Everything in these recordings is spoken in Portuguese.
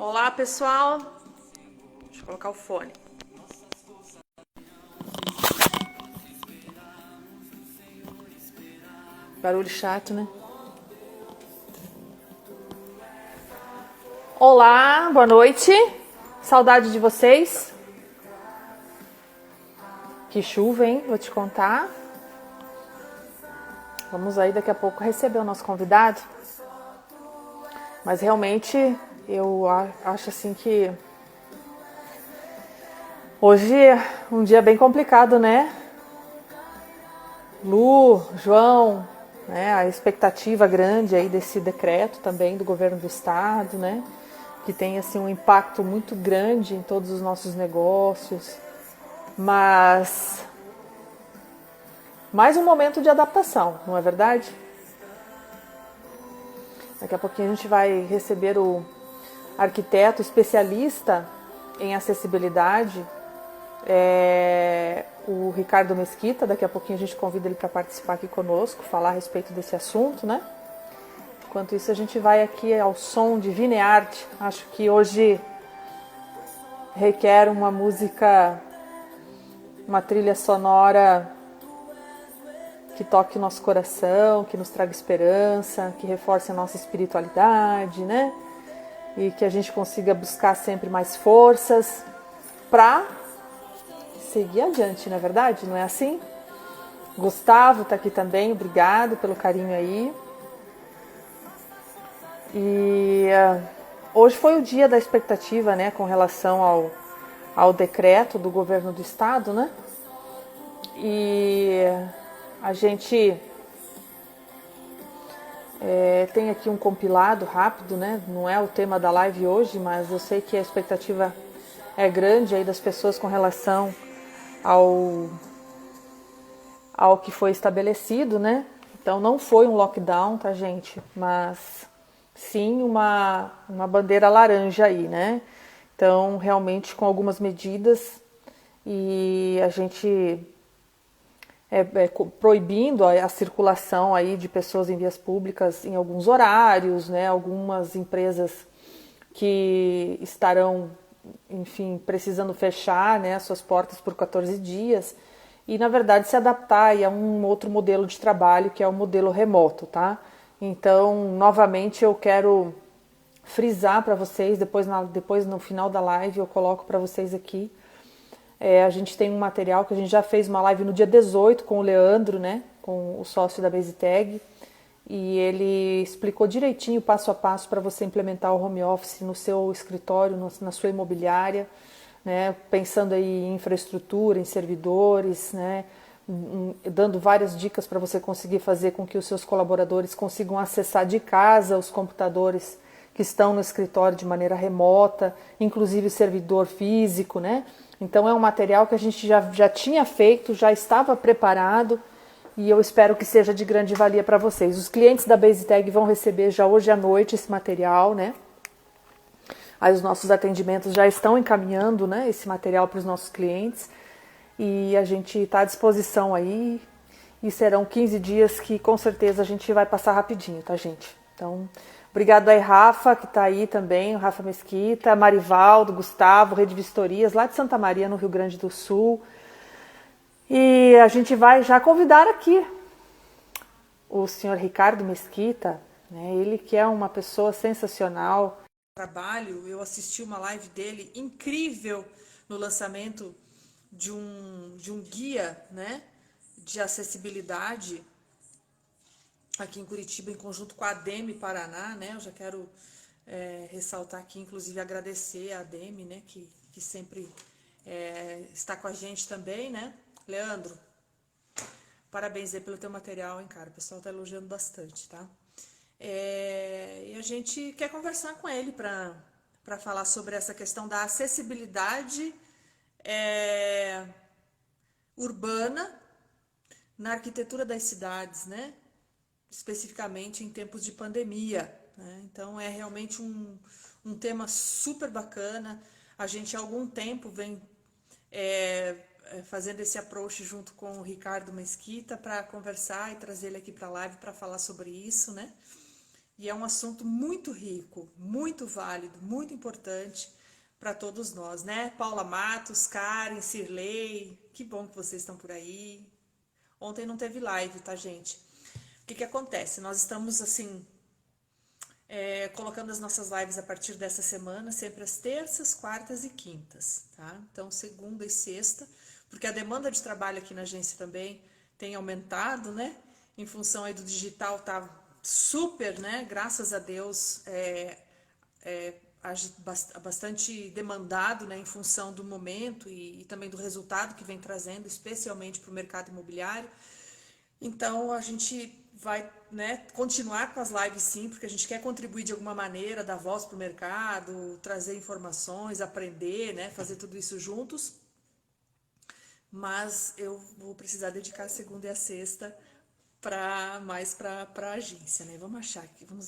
Olá, pessoal. Deixa eu colocar o fone. Barulho chato, né? Olá, boa noite. Saudade de vocês. Que chuva, hein? Vou te contar. Vamos aí daqui a pouco receber o nosso convidado. Mas realmente eu acho assim que hoje é um dia bem complicado, né? Lu, João, né? A expectativa grande aí desse decreto também do governo do estado, né? Que tem assim um impacto muito grande em todos os nossos negócios, mas mais um momento de adaptação, não é verdade? Daqui a pouquinho a gente vai receber o arquiteto especialista em acessibilidade, o Ricardo Mesquita. Daqui a pouquinho a gente convida ele para participar aqui conosco, falar a respeito desse assunto, né? Enquanto isso a gente vai aqui ao som de Vineart. Acho que hoje requer uma música, uma trilha sonora que toque o nosso coração, que nos traga esperança, que reforce a nossa espiritualidade, né? E que a gente consiga buscar sempre mais forças para seguir adiante, não é verdade? Não é assim? Gustavo está aqui também, obrigado pelo carinho aí. E hoje foi o dia da expectativa, né, com relação ao decreto do governo do estado, né? E a gente tem aqui um compilado rápido, né? Não é o tema da live hoje, mas eu sei que a expectativa é grande aí das pessoas com relação ao que foi estabelecido, né? Então não foi um lockdown, tá, gente? Mas sim uma bandeira laranja aí, né? Então realmente com algumas medidas e a gente proibindo a circulação aí de pessoas em vias públicas em alguns horários, né? Algumas empresas que estarão, enfim, precisando fechar, né, suas portas por 14 dias e, na verdade, se adaptar aí a um outro modelo de trabalho, que é o modelo remoto, tá? Então, novamente, eu quero frisar para vocês, depois no final da live eu coloco para vocês aqui. A gente tem um material que a gente já fez uma live no dia 18 com o Leandro, né, com o sócio da BaseTag, e ele explicou direitinho, passo a passo, para você implementar o home office no seu escritório, na sua imobiliária, né, pensando aí em infraestrutura, em servidores, né, dando várias dicas para você conseguir fazer com que os seus colaboradores consigam acessar de casa os computadores que estão no escritório de maneira remota, inclusive o servidor físico, né? Então é um material que a gente já tinha feito, já estava preparado e eu espero que seja de grande valia para vocês. Os clientes da BaseTag vão receber já hoje à noite esse material, né? Aí os nossos atendimentos já estão encaminhando, né, esse material para os nossos clientes e a gente está à disposição aí e serão 15 dias que com certeza a gente vai passar rapidinho, tá, gente? Então, obrigado aí, Rafa, que está aí também, o Rafa Mesquita, Marivaldo, Gustavo, Rede Vistorias, lá de Santa Maria, no Rio Grande do Sul. E a gente vai já convidar aqui o senhor Ricardo Mesquita, né? Ele que é uma pessoa sensacional. Trabalho, eu assisti uma live dele incrível no lançamento de um guia, né, de acessibilidade aqui em Curitiba, em conjunto com a ADEME Paraná, né? Eu já quero ressaltar aqui, inclusive agradecer a ADEME, né, que sempre está com a gente também, né? Leandro, parabéns aí pelo teu material, hein, cara? O pessoal tá elogiando bastante, tá? E a gente quer conversar com ele para falar sobre essa questão da acessibilidade urbana na arquitetura das cidades, né? Especificamente em tempos de pandemia, né? Então é realmente um tema super bacana. A gente há algum tempo vem fazendo esse approach junto com o Ricardo Mesquita para conversar e trazer ele aqui para a live para falar sobre isso, né? E é um assunto muito rico, muito válido, muito importante para todos nós, né? Paula Matos, Karen, Cirlei, que bom que vocês estão por aí. Ontem não teve live, tá, gente? O que que acontece? Nós estamos, assim, colocando as nossas lives a partir dessa semana, sempre às terças, quartas e quintas, tá? Então, segunda e sexta, porque a demanda de trabalho aqui na agência também tem aumentado, né? Em função aí do digital, tá super, né? Graças a Deus, bastante demandado, né? Em função do momento e também do resultado que vem trazendo, especialmente para o mercado imobiliário. Então, a gente vai, né, continuar com as lives sim, porque a gente quer contribuir de alguma maneira, dar voz para o mercado, trazer informações, aprender, né, fazer tudo isso juntos. Mas eu vou precisar dedicar a segunda e a sexta mais para a agência, né? Vamos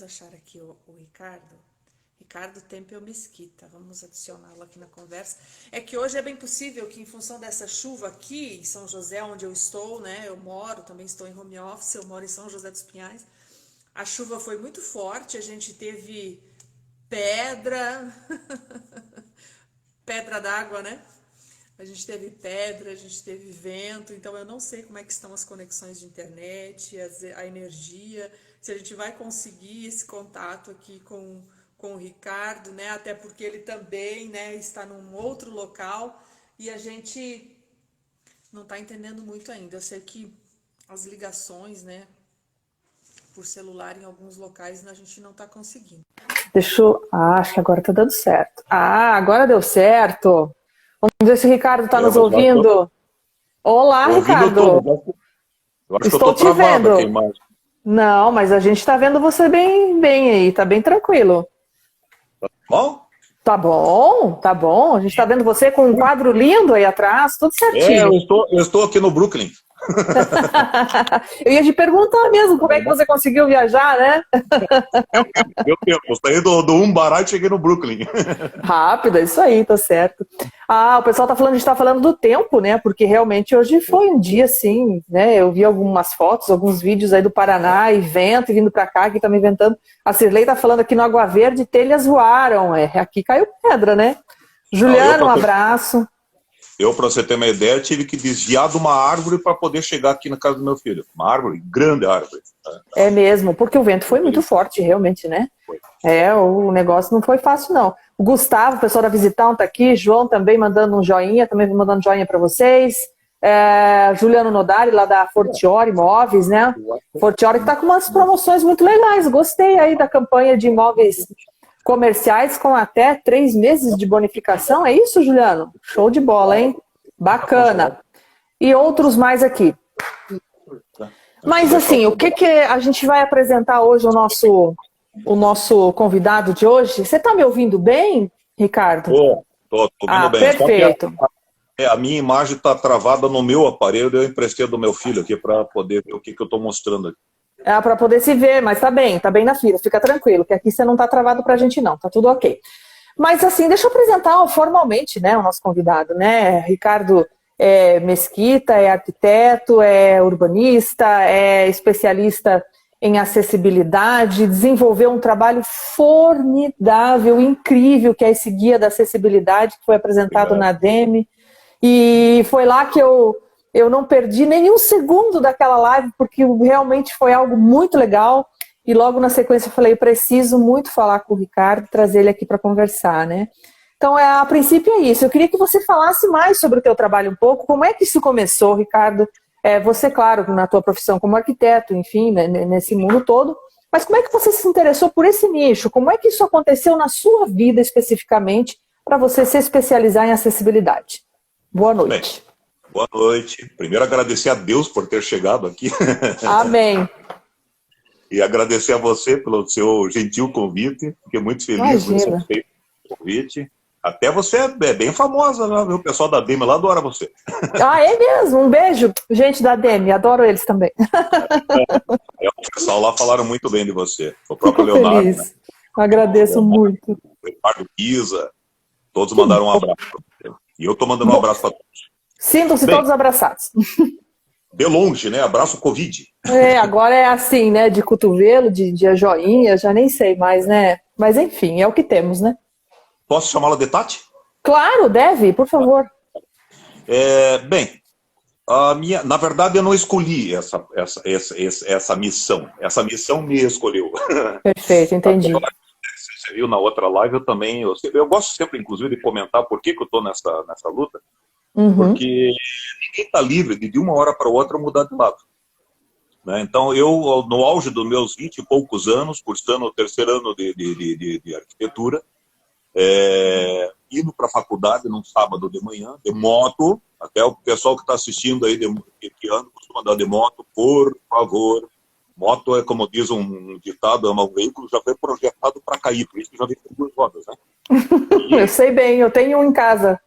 achar aqui o Ricardo. Ricardo Tempel Mesquita, vamos adicioná-lo aqui na conversa. É que hoje é bem possível que, em função dessa chuva aqui em São José, onde eu estou, né? Eu moro, também estou em home office, eu moro em São José dos Pinhais. A chuva foi muito forte, a gente teve pedra, pedra d'água, né? A gente teve pedra, a gente teve vento, então eu não sei como é que estão as conexões de internet, a energia, se a gente vai conseguir esse contato aqui com o Ricardo, né? Até porque ele também, né, está num outro local e a gente não está entendendo muito ainda. Eu sei que as ligações, né, por celular em alguns locais a gente não está conseguindo. Acho que agora está dando certo. Agora deu certo. Vamos ver se o Ricardo está nos ouvindo. Olá, Ricardo. Eu acho Estou que eu tô travado aqui, mas... Não, mas a gente está vendo você bem aí, tá bem tranquilo. Tá bom? Tá bom. A gente está vendo você com um quadro lindo aí atrás, tudo certinho. Eu estou aqui no Brooklyn. Eu ia te perguntar mesmo como é que você conseguiu viajar, né? Eu saí do Umbará e cheguei no Brooklyn. Rápido, é isso aí, tá certo. O pessoal tá falando, a gente tá falando do tempo, né? Porque realmente hoje foi um dia assim, né? Eu vi algumas fotos, alguns vídeos aí do Paraná, e vento, e vindo pra cá, que tá me ventando. A Cirlei tá falando aqui no Água Verde, telhas voaram. Aqui caiu pedra, né? Juliana, um abraço. Eu, para você ter uma ideia, tive que desviar de uma árvore para poder chegar aqui na casa do meu filho. Uma árvore, grande árvore. É mesmo, porque o vento foi muito forte, realmente, né? O negócio não foi fácil, não. O Gustavo, o pessoal da Visitão, tá aqui. João também mandando um joinha, também mandando joinha para vocês. Juliano Nodari, lá da Fortiori Imóveis, né? Fortiori que tá com umas promoções muito legais. Gostei aí da campanha de imóveis comerciais com até 3 meses de bonificação. É isso, Juliano? Show de bola, hein? Bacana. E outros mais aqui. Mas assim, o que a gente vai apresentar hoje, o nosso convidado de hoje? Você está me ouvindo bem, Ricardo? Tô ouvindo bem. Perfeito. A minha imagem está travada no meu aparelho, eu emprestei do meu filho aqui para poder ver o que eu estou mostrando aqui. Para poder se ver, mas tá bem na fila, fica tranquilo, que aqui você não tá travado pra gente não, tá tudo ok. Mas assim, deixa eu apresentar formalmente, né, o nosso convidado, né, Ricardo Mesquita, é arquiteto, é urbanista, é especialista em acessibilidade, desenvolveu um trabalho formidável, incrível, que é esse guia da acessibilidade que foi apresentado na ADEME, e foi lá que eu não perdi nenhum segundo daquela live, porque realmente foi algo muito legal. E logo na sequência eu falei, preciso muito falar com o Ricardo, trazer ele aqui para conversar, né? Então, a princípio é isso. Eu queria que você falasse mais sobre o teu trabalho um pouco. Como é que isso começou, Ricardo? Você, claro, na tua profissão como arquiteto, enfim, né, nesse mundo todo. Mas como é que você se interessou por esse nicho? Como é que isso aconteceu na sua vida especificamente para você se especializar em acessibilidade? Boa noite. Bem. Boa noite. Primeiro agradecer a Deus por ter chegado aqui. Amém. E agradecer a você pelo seu gentil convite. Fiquei muito feliz por você ter feito o convite. Até você é bem famosa, né? O pessoal da ADEME lá adora você. É mesmo? Um beijo, gente da ADEME. Adoro eles também. O pessoal lá falaram muito bem de você. O próprio Fico Leonardo. Feliz. Né? Agradeço muito. O Ricardo Pisa. Todos mandaram um abraço para você. E eu estou mandando um abraço para todos. Sintam-se todos abraçados. de longe, né? Abraço Covid. Agora é assim, né? De cotovelo, de joinha, já nem sei mais, né? Mas enfim, é o que temos, né? Posso chamá-la de Tati? Claro, deve, por favor. Bem, na verdade eu não escolhi essa missão. Essa missão me escolheu. Perfeito, entendi. Você viu na outra live, eu gosto sempre, inclusive, de comentar por que eu estou nessa luta, porque ninguém está livre de uma hora para outra mudar de lado. Né? Então, eu, no auge dos meus 20 e poucos anos, cursando o terceiro ano de arquitetura, indo para a faculdade num sábado de manhã, de moto, até o pessoal que está assistindo aí, que anda, costuma andar de moto, por favor. Moto é, como diz um ditado, um veículo já foi projetado para cair, por isso que já vem com 2 rodas, né? Eu sei bem, eu tenho um em casa.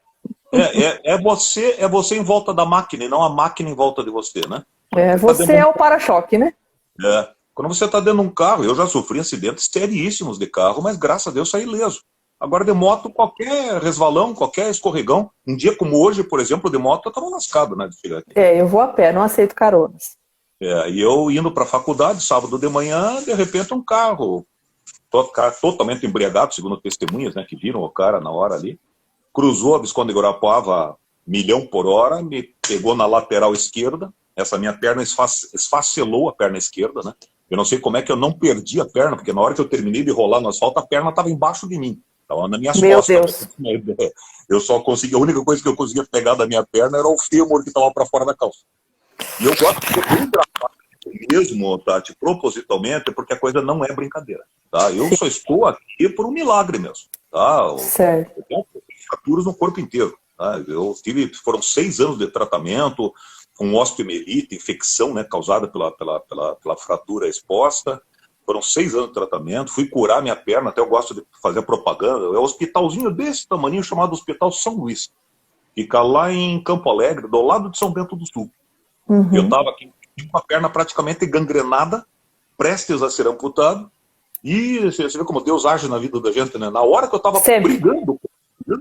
Você em volta da máquina e não a máquina em volta de você, né? Você é o para-choque, né? Quando você está dentro de um carro, eu já sofri acidentes seríssimos de carro, mas graças a Deus saí ileso. Agora de moto, qualquer resvalão, qualquer escorregão, um dia como hoje, por exemplo, de moto, eu estava lascado, né? De chegar aqui. Eu vou a pé, não aceito caronas. E eu indo para a faculdade, sábado de manhã, de repente um carro totalmente embriagado, segundo testemunhas, né, que viram o cara na hora ali, cruzou a Visconde de Guarapuava 1.000 por hora, me pegou na lateral esquerda, essa minha perna esfacelou a perna esquerda, né? Eu não sei como é que eu não perdi a perna, porque na hora que eu terminei de rolar no asfalto, a perna estava embaixo de mim, estava nas minhas costas. Meu Deus. Eu só conseguia, a única coisa que eu conseguia pegar da minha perna era o fêmur que estava para fora da calça. E eu gosto de ser bem engraçado mesmo, Tati, propositalmente, porque a coisa não é brincadeira. Tá? Eu só estou aqui por um milagre mesmo. Tá? Certo. Eu tenho fraturas no corpo inteiro. Tá? Foram 6 anos de tratamento, com osteomielite, infecção, né, causada pela fratura exposta. Foram 6 anos de tratamento. Fui curar minha perna, até eu gosto de fazer propaganda. É um hospitalzinho desse tamanho chamado Hospital São Luís. Fica lá em Campo Alegre, do lado de São Bento do Sul. Eu estava aqui com a perna praticamente gangrenada, prestes a ser amputado, e você vê como Deus age na vida da gente, né? Na hora que eu estava brigando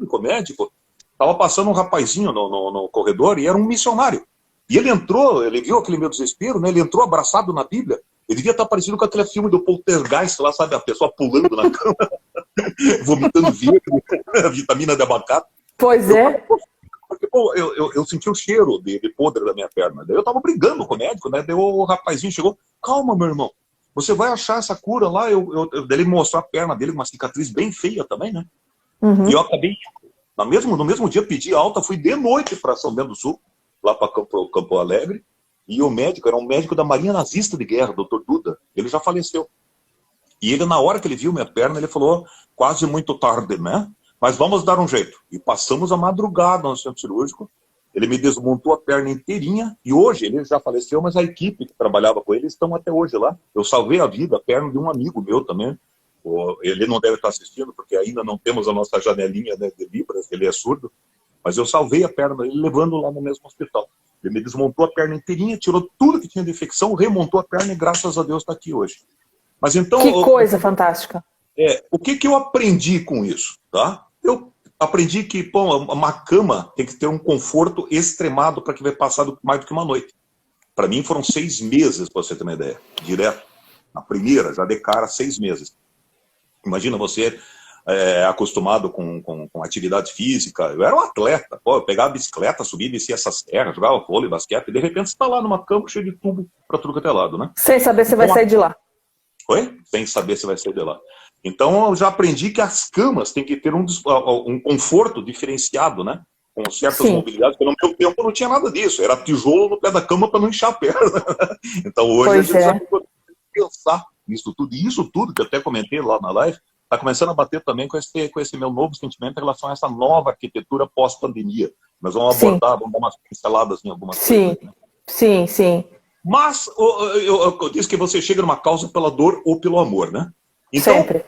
com o médico, estava passando um rapazinho no corredor e era um missionário. E ele entrou, ele viu aquele meu desespero, né? Ele entrou abraçado na Bíblia. Ele devia estar parecido com aquele filme do Poltergeist lá, sabe? A pessoa pulando na cama, vomitando verde, vitamina de abacate. Pois é. Porque, pô, eu senti o cheiro de podre da minha perna. Daí eu tava brigando com o médico, né? Daí o rapazinho chegou, calma, meu irmão, você vai achar essa cura lá. Daí ele mostrou a perna dele, uma cicatriz bem feia também, né? E eu acabei, no mesmo dia, pedi alta, fui de noite para São Bento do Sul, lá para Campo Alegre, e o médico era um médico da Marinha Nazista de Guerra, Dr. Duda, ele já faleceu. E ele, na hora que ele viu minha perna, ele falou, quase muito tarde, né? Mas vamos dar um jeito. E passamos a madrugada no centro cirúrgico. Ele me desmontou a perna inteirinha. E hoje, ele já faleceu, mas a equipe que trabalhava com ele estão até hoje lá. Eu salvei a vida, a perna de um amigo meu também. Ele não deve estar assistindo, porque ainda não temos a nossa janelinha, né, de Libras, ele é surdo. Mas eu salvei a perna dele, levando lá no mesmo hospital. Ele me desmontou a perna inteirinha, tirou tudo que tinha de infecção, remontou a perna e, graças a Deus, está aqui hoje. Mas então... Que coisa fantástica. O que eu aprendi com isso, tá? Eu aprendi que, pô, uma cama tem que ter um conforto extremado para que vai passar mais do que uma noite. Para mim foram 6 meses, para você ter uma ideia, direto. Na primeira, já de cara, 6 meses. Imagina você acostumado com atividade física. Eu era um atleta, pô, eu pegava a bicicleta, subia e descia essas serras, jogava vôlei, basquete, e de repente você está lá numa cama cheia de tubo para tudo que é lado, né? Sem saber se vai sair de lá. Oi? Sem saber se vai sair de lá. Então, eu já aprendi que as camas têm que ter um conforto diferenciado, né? Com certas mobilidades, porque no meu tempo não tinha nada disso. Era tijolo no pé da cama para não inchar a perna. Então, hoje a gente já pode pensar nisso tudo. E isso tudo, que eu até comentei lá na live, está começando a bater também com esse meu novo sentimento em relação a essa nova arquitetura pós-pandemia. Nós vamos abordar, vamos dar umas pinceladas em algumas coisas. Né? Sim. Mas, eu disse que você chega numa causa pela dor ou pelo amor, né? Então, sempre.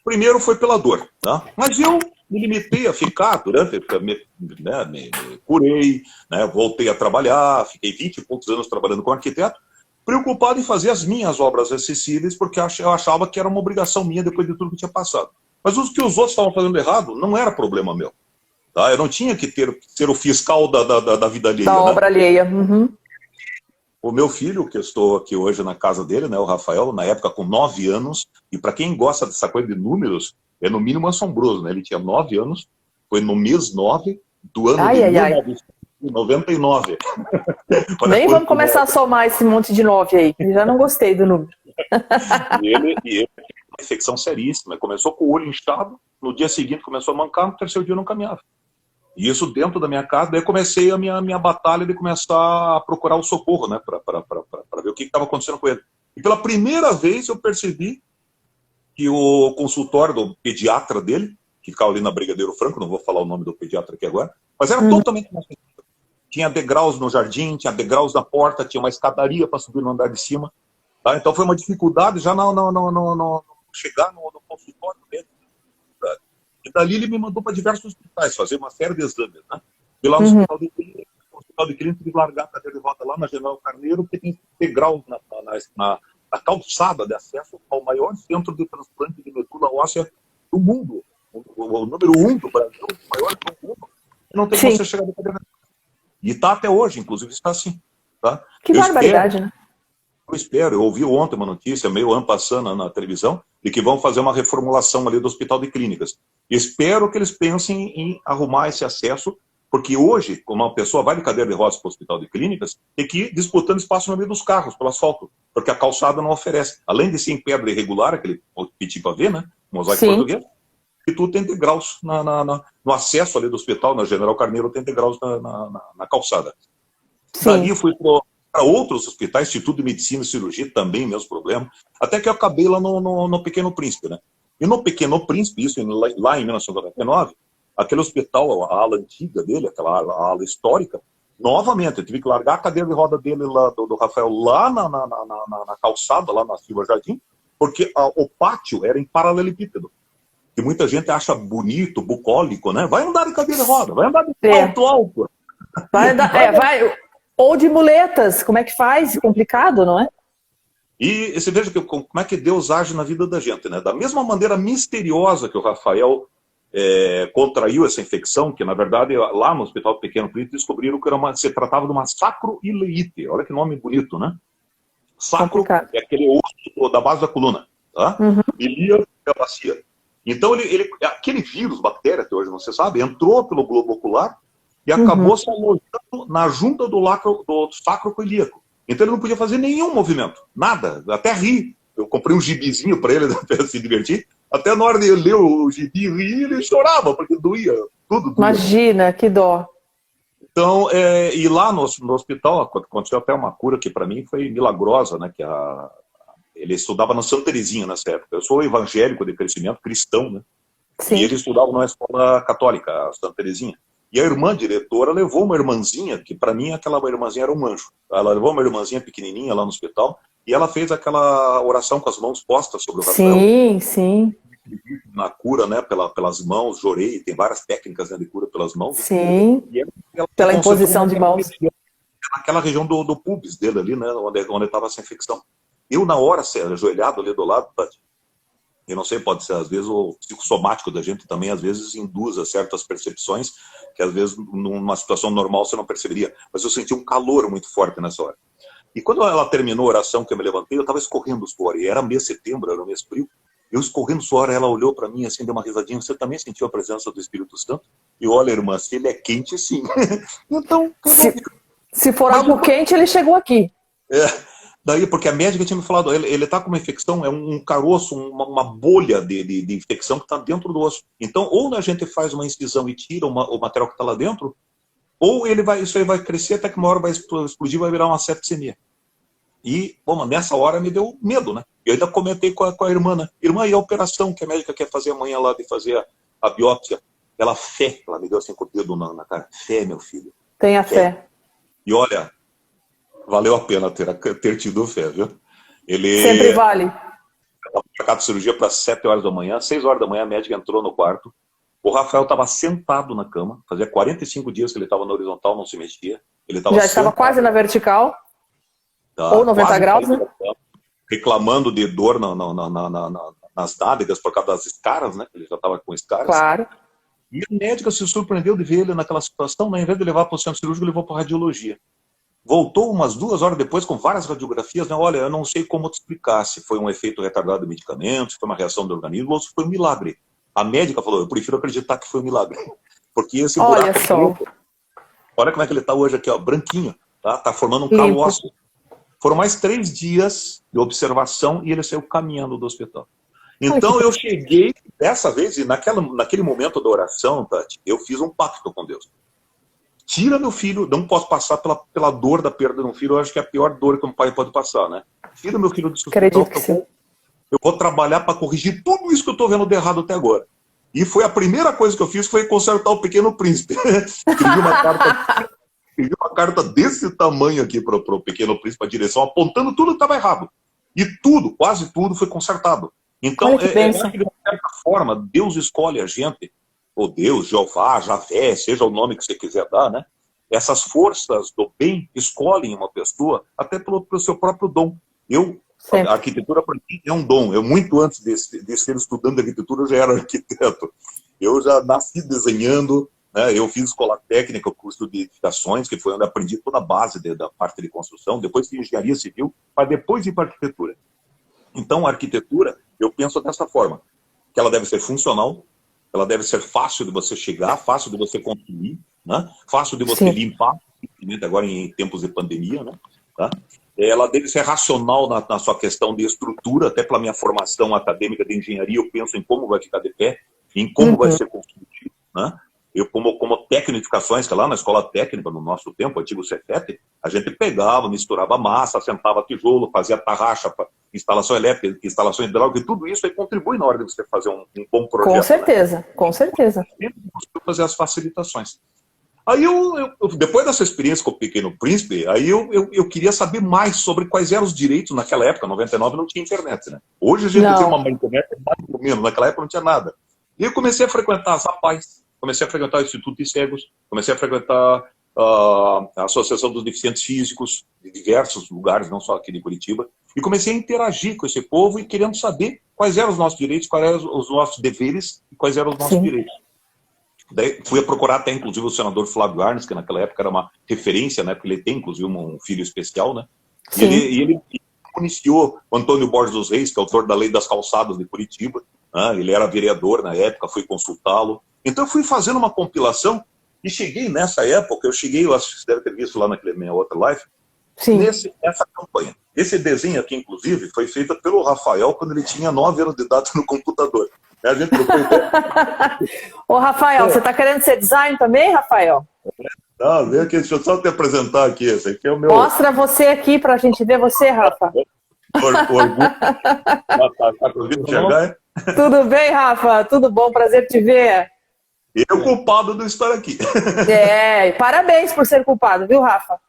Primeiro foi pela dor, tá? Mas eu me limitei a ficar durante, me curei, né? Voltei a trabalhar, fiquei 20 e poucos anos trabalhando como arquiteto, preocupado em fazer as minhas obras acessíveis, porque eu achava que era uma obrigação minha depois de tudo que tinha passado. Mas os que os outros estavam fazendo errado não era problema meu, tá? Eu não tinha que ser o fiscal da vida alheia. Da obra alheia. O meu filho, que eu estou aqui hoje na casa dele, né, o Rafael, na época com 9 anos, e para quem gosta dessa coisa de números, é no mínimo assombroso, né? Ele tinha 9 anos, foi no mês 9 do ano de Ai, ai, ai. 1999. Nem vamos começar a somar esse monte de 9 aí. Já não gostei do número. E ele teve uma infecção seríssima. Começou com o olho inchado, no dia seguinte começou a mancar, no terceiro dia não caminhava. E isso dentro da minha casa. Daí comecei a minha batalha de começar a procurar o socorro, né, para ver o que estava acontecendo com ele. E pela primeira vez eu percebi que o consultório do pediatra dele, que ficava ali na Brigadeiro Franco, não vou falar o nome do pediatra aqui agora, mas era totalmente inacessível. Tinha degraus no jardim, tinha degraus na porta, tinha uma escadaria para subir no andar de cima. Tá? Então foi uma dificuldade já no chegar no consultório dele. E dali ele me mandou para diversos hospitais fazer uma série de exames. Né? E lá no hospital de clínica, tive que largar a cadeira de roda lá na General Carneiro, porque tem degraus na calçada de acesso ao maior centro de transplante de medula óssea do mundo. O número 1 do Brasil, o maior do mundo. Não tem como você chegar de cadeira. E está até hoje, inclusive está assim. Tá? Que barbaridade, né? Eu ouvi ontem uma notícia meio ampassando na televisão de que vão fazer uma reformulação ali do Hospital de Clínicas. Espero que eles pensem em arrumar esse acesso, porque hoje, quando uma pessoa vai de cadeira de rodas para o Hospital de Clínicas, tem que ir disputando espaço no meio dos carros, pelo asfalto, porque a calçada não oferece. Além de ser em pedra irregular, aquele tipo a ver, né? Mosaico português, e tudo tem degraus no acesso ali do hospital, na General Carneiro, tem degraus na calçada. Dali fui para outros hospitais, Instituto de Medicina e Cirurgia, também mesmo problema, até que eu acabei lá no Pequeno Príncipe, né? E no Pequeno Príncipe, isso lá em 1999, aquele hospital, a ala antiga dele, aquela ala histórica, novamente, eu tive que largar a cadeira de roda dele, lá, do Rafael, lá na calçada, lá na Silva Jardim, porque o pátio era em paralelepípedo. Que muita gente acha bonito, bucólico, né? Vai andar de cadeira de roda, vai andar de salto alto. Vai andar, ou de muletas, como é que faz? Complicado, não é? E você veja como é que Deus age na vida da gente, né? Da mesma maneira misteriosa que o Rafael contraiu essa infecção, que na verdade lá no Hospital Pequeno Príncipe descobriram que se tratava de uma sacroileite. Olha que nome bonito, né? Sacro é aquele osso da base da coluna, tá? Ilíaco é a bacia. Então aquele vírus, bactéria, que hoje não se sabe, entrou pelo globo ocular e acabou se alojando na junta do sacroilíaco. Então ele não podia fazer nenhum movimento, nada, até rir. Eu comprei um gibizinho para ele para se divertir. Até na hora de ele ler o gibi e rir, ele chorava, porque doía, tudo doía. Imagina, que dó. Então, e lá no hospital aconteceu até uma cura que para mim foi milagrosa, né? Que ele estudava na Santa Terezinha nessa época. Eu sou evangélico de crescimento, cristão, né? Sim. E ele estudava numa escola católica, a Santa Terezinha. E a irmã diretora levou uma irmãzinha, que para mim aquela irmãzinha era um anjo. Ela levou uma irmãzinha pequenininha lá no hospital e ela fez aquela oração com as mãos postas sobre o Rafael. Sim. Na cura, né, pelas mãos, jorei, tem várias técnicas, né, de cura pelas mãos. Sim, pela imposição de mãos. Naquela região do pubis dele ali, né, onde estava essa infecção. Eu, na hora, ajoelhado ali do lado, eu não sei, pode ser, às vezes, o psicossomático da gente também, às vezes, induz a certas percepções que, às vezes, numa situação normal você não perceberia. Mas eu senti um calor muito forte nessa hora. E quando ela terminou a oração, que eu me levantei, eu estava escorrendo suor. E era mês de setembro, era um mês frio. Eu escorrendo suor, ela olhou para mim assim, deu uma risadinha. Você também sentiu a presença do Espírito Santo? E olha, irmã, se ele é quente, sim. Então... Se for algo quente, ele chegou aqui. Daí, porque a médica tinha me falado, ele está com uma infecção, é um caroço, uma bolha de infecção que está dentro do osso. Então, ou a gente faz uma incisão e tira o material que está lá dentro, ou isso aí vai crescer até que uma hora vai explodir, vai virar uma septicemia. E, bom, nessa hora me deu medo, né? Eu ainda comentei com a irmã, né? Irmã, e a operação que a médica quer fazer amanhã lá, de fazer a biópsia? Ela me deu assim com o dedo na cara. Fé, meu filho. Tenha fé. E olha... Valeu a pena ter tido fé, viu? Sempre vale. Ela foi marcado cirurgia para 7 horas da manhã. 6 horas da manhã a médica entrou no quarto. O Rafael estava sentado na cama. Fazia 45 dias que ele estava na horizontal, não se mexia. Já estava quase na vertical? Ou 90 graus, né? Reclamando de dor nas nádegas por causa das escaras, né? Ele já estava com escaras. Claro. E a médica se surpreendeu de ver ele naquela situação, né? Em vez de levar para o centro cirúrgico, levou para a radiologia. Voltou umas 2 horas depois com várias radiografias, né? Olha, eu não sei como te explicar se foi um efeito retardado de medicamentos, se foi uma reação do organismo ou se foi um milagre. A médica falou, eu prefiro acreditar que foi um milagre. Porque esse buraco Olha só. Olha como é que ele está hoje aqui, ó, branquinho. Tá formando um calo ósseo. Foram mais 3 dias de observação e ele saiu caminhando do hospital. Então eu cheguei, dessa vez, e naquele momento da oração, Tati, eu fiz um pacto com Deus. Tira meu filho, não posso passar pela dor da perda de um filho, eu acho que é a pior dor que um pai pode passar, né? Tira meu filho do hospital, eu vou trabalhar para corrigir tudo isso que eu estou vendo de errado até agora. E foi a primeira coisa que eu fiz, foi consertar o Pequeno Príncipe. Escrevi uma carta desse tamanho aqui para o Pequeno Príncipe, a direção, apontando tudo que estava errado. E tudo, quase tudo, foi consertado. Então, de certa forma, Deus escolhe a gente, ou Deus, Jeová, Javé, seja o nome que você quiser dar, né? Essas forças do bem escolhem uma pessoa até pelo seu próprio dom. A arquitetura, para mim, é um dom. Eu, muito antes de ser estudante de arquitetura, eu já era arquiteto. Eu já nasci desenhando, né? Eu fiz escola técnica, curso de edificações, que foi onde aprendi toda a base da parte de construção, depois fiz engenharia civil, para depois ir para arquitetura. Então, a arquitetura, eu penso dessa forma, que ela deve ser funcional, ela deve ser fácil de você chegar, fácil de você construir, né? Fácil de você limpar, agora em tempos de pandemia, né? Tá? Ela deve ser racional na sua questão de estrutura, até pela minha formação acadêmica de engenharia, eu penso em como vai ficar de pé, em como vai ser construído, né? Eu, como técnico de edificações, que lá na escola técnica, no nosso tempo, antigo Cefet, a gente pegava, misturava massa, assentava tijolo, fazia tarraxa para instalação elétrica, instalação hidráulica, e tudo isso aí contribui na hora de você fazer um bom projeto. Com certeza, né? Com certeza. Sempre fazer as facilitações. Aí depois dessa experiência com o Pequeno Príncipe, aí eu queria saber mais sobre quais eram os direitos naquela época. 99 não tinha internet, né? Hoje a gente tem uma internet mais ou menos, naquela época não tinha nada. E eu comecei a frequentar as APAES, comecei a frequentar o Instituto de Cegos, comecei a frequentar a Associação dos Deficientes Físicos, de diversos lugares, não só aqui de Curitiba, e comecei a interagir com esse povo e querendo saber quais eram os nossos direitos, quais eram os nossos deveres e quais eram os nossos direitos. Daí fui a procurar até, inclusive, o senador Flávio Arnes, que naquela época era uma referência, né, porque ele tem, inclusive, um filho especial, né? E ele iniciou o Antônio Borges dos Reis, que é autor da Lei das Calçadas de Curitiba, né? Ele era vereador na época, fui consultá-lo. Então eu fui fazendo uma compilação e cheguei nessa época, eu acho que você deve ter visto lá naquele minha outra live, nessa campanha. Esse desenho aqui, inclusive, foi feito pelo Rafael quando ele tinha 9 anos de idade no computador. A gente Ô, Rafael, você está querendo ser design também, Rafael? Não, vem aqui, deixa eu só te apresentar aqui. Esse aqui é o meu... Mostra você aqui para a gente ver você, Rafa. Orgulho. Tá conseguindo enxergar, é? Tudo bem, Rafa? Tudo bom? Prazer te ver. Eu culpado de estar aqui. Parabéns por ser culpado, viu, Rafa?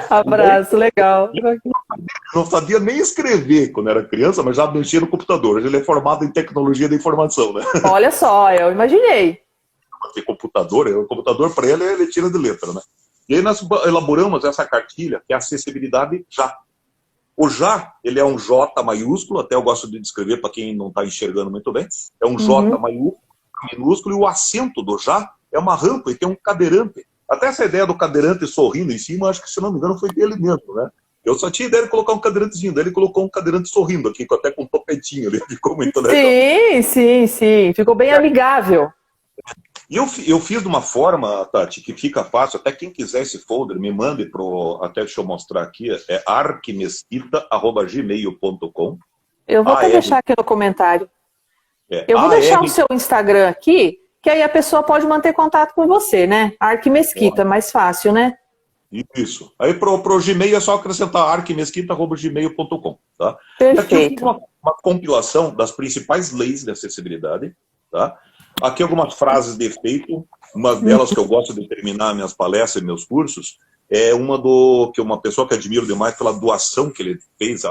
Abraço, legal. Não sabia nem escrever quando era criança, mas já mexia no computador. Ele é formado em tecnologia da informação, né? Olha só, eu imaginei. Porque o computador para ele tira de letra, né? E aí nós elaboramos essa cartilha, que é a acessibilidade já. O já, ele é um J maiúsculo, até eu gosto de descrever para quem não está enxergando muito bem. É um J minúsculo, e o acento do já é uma rampa e tem um cadeirante. Até essa ideia do cadeirante sorrindo em cima, acho que, se não me engano, foi dele mesmo, né? Eu só tinha ideia de colocar um cadeirantezinho, daí ele colocou um cadeirante sorrindo aqui, até com um topetinho ali, ficou muito legal. Sim, ficou bem amigável. E eu fiz de uma forma, Tati, que fica fácil, até quem quiser esse folder, me mande até deixa eu mostrar aqui, é arquimesquita@gmail.com. Eu vou até deixar aqui no comentário. Eu vou deixar o seu Instagram aqui, que aí a pessoa pode manter contato com você, né? Arquimesquita, mais fácil, né? Isso. Aí pro Gmail é só acrescentar arquimesquita@gmail.com, tá? Perfeito. Aqui eu fiz uma compilação das principais leis de acessibilidade, tá? Aqui algumas frases de efeito, uma delas que eu gosto de terminar minhas palestras e meus cursos, é que uma pessoa que admiro demais pela doação que ele fez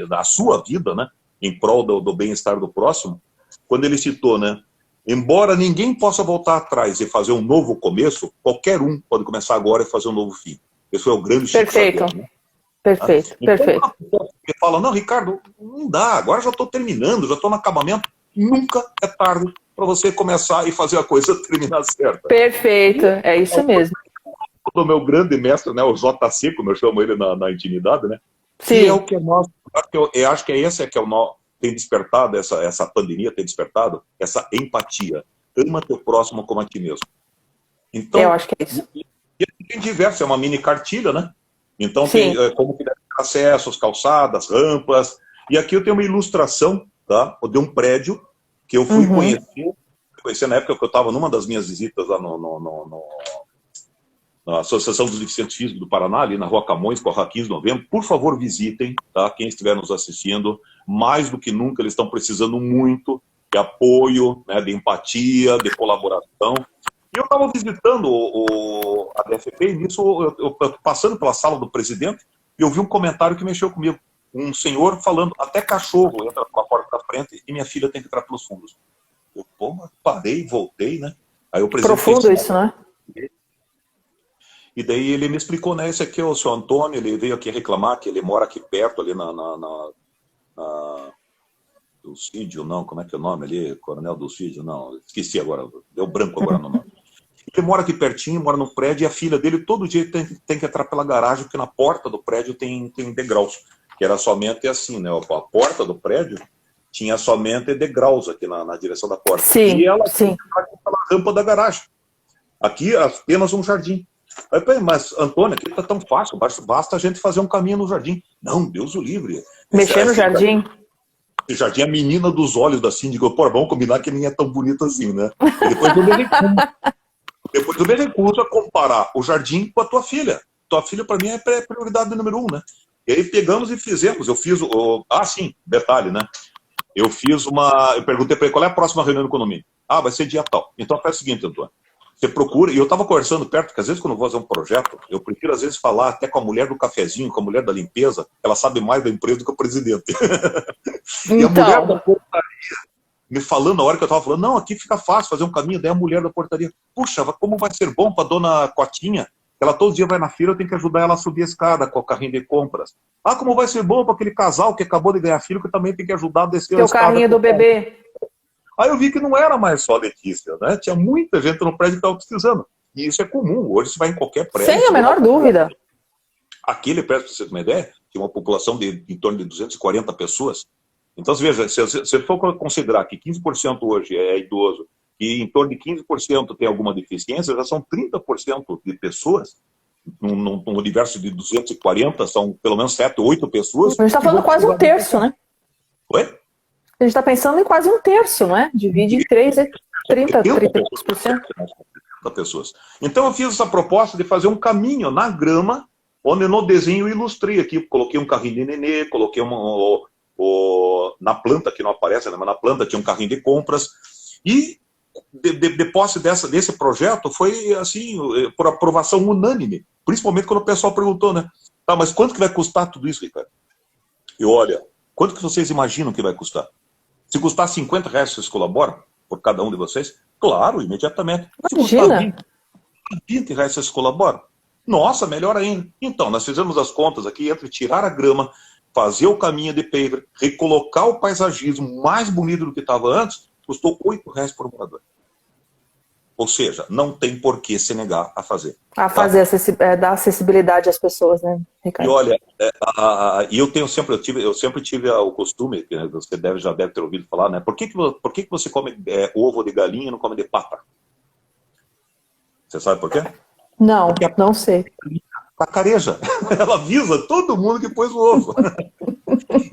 da sua vida, né? Em prol do bem-estar do próximo, quando ele citou, né? Embora ninguém possa voltar atrás e fazer um novo começo, qualquer um pode começar agora e fazer um novo fim. Esse foi o grande Chico Xavier, né? Perfeito. Ele fala, não, Ricardo, não dá, agora já estou terminando, já estou no acabamento. Nunca é tarde para você começar e fazer a coisa terminar certa. Perfeito, é isso mesmo. do meu grande mestre, né, o JC, como eu chamo ele na intimidade, né? Sim. Que é o que nós, eu acho que é esse que é o nó, tem despertado, essa pandemia tem despertado, essa empatia. Ama teu próximo como a ti mesmo. Então, Eu acho que é isso. tem diversos, é uma mini cartilha, né? Então Sim. tem como que deve ter acessos, calçadas, rampas. E aqui eu tenho uma ilustração, tá? De um prédio que eu fui conhecer na época que eu estava numa das minhas visitas lá na Associação dos Deficientes Físicos do Paraná, ali na Rua Camões, com a 15 de novembro. Por favor, visitem, tá? Quem estiver nos assistindo, mais do que nunca, eles estão precisando muito de apoio, né, de empatia, de colaboração. E eu estava visitando a DFP, e nisso, eu passando pela sala do presidente, e eu vi um comentário que mexeu comigo. Um senhor falando, até cachorro entra pela porta da frente e minha filha tem que entrar pelos fundos. Eu, parei, voltei, né? Aí o presidente Profundo isso, né? E daí ele me explicou, né? Esse aqui é o seu Antônio, ele veio aqui reclamar que ele mora aqui perto, ali Dulcídio, não, como é que é o nome ali? Coronel Dulcídio, não, esqueci agora, deu branco agora no nome. Ele mora aqui pertinho, mora no prédio, e a filha dele todo dia tem que entrar pela garagem, porque na porta do prédio tem degraus, que era somente assim, né? A porta do prédio tinha somente degraus aqui na direção da porta. Sim, e ela sim. pela rampa da garagem. Aqui apenas um jardim. Aí, mas, Antônio, aqui tá tão fácil, basta a gente fazer um caminho no jardim. Não, Deus o livre. Mexer no jardim? Esse jardim é a menina dos olhos da síndica. Pô, vamos combinar que nem é tão bonito assim, né? E depois eu me recuso a comparar o jardim com a tua filha. Tua filha, para mim, é prioridade número 1, né? E aí pegamos e fizemos. Eu fiz sim, detalhe, né? Eu perguntei para ele qual é a próxima reunião do condomínio. Ah, vai ser dia tal. Então faz o seguinte, Antônio. Você procura, e eu estava conversando perto, porque às vezes quando eu vou fazer um projeto, eu prefiro às vezes falar até com a mulher do cafezinho, com a mulher da limpeza, ela sabe mais da empresa do que o presidente. Então. E a mulher da portaria me falando, na hora que eu estava falando, não, aqui fica fácil fazer um caminho, daí a mulher da portaria, puxa, como vai ser bom para dona Cotinha, ela todo dia vai na fila, eu tenho que ajudar ela a subir a escada com o carrinho de compras. Ah, como vai ser bom para aquele casal que acabou de ganhar filho, que também tem que ajudar a descer a escada. O carrinho do bebê. Aí eu vi que não era mais só a Letícia, né? Tinha muita gente no prédio que estava precisando. E isso é comum. Hoje você vai em qualquer prédio. Sem a menor dúvida. Aquele prédio, para você ter uma ideia, tem uma população de em torno de 240 pessoas. Então, você veja, se você for considerar que 15% hoje é idoso e em torno de 15% tem alguma deficiência, já são 30% de pessoas. Num universo de 240, são pelo menos 7, 8 pessoas. A gente está falando quase um terço, né? Oi? A gente está pensando em quase um terço, não é? Divide em 3, é 30%. Pessoas. Então eu fiz essa proposta de fazer um caminho na grama, onde no desenho eu ilustrei aqui, coloquei um carrinho de nenê, coloquei na planta, que não aparece, né? Mas na planta tinha um carrinho de compras, e de posse desse projeto foi assim, por aprovação unânime, principalmente quando o pessoal perguntou, né? Tá, mas quanto que vai custar tudo isso, Ricardo? E olha, quanto que vocês imaginam que vai custar? Se custar R$50, vocês colaboram? Por cada um de vocês? Claro, imediatamente. Se custar R$20, vocês colaboram? Nossa, melhor ainda. Então, nós fizemos as contas aqui entre tirar a grama, fazer o caminho de paver, recolocar o paisagismo mais bonito do que estava antes, custou R$8 por morador. Ou seja, não tem por que se negar a fazer. A fazer, dar acessibilidade às pessoas, né, Ricardo? E olha, eu sempre tive o costume, que você já deve ter ouvido falar, né? Por que você come ovo de galinha e não come de pata? Você sabe por quê? Não, não sei. Cacareja. Ela avisa todo mundo que pôs o ovo.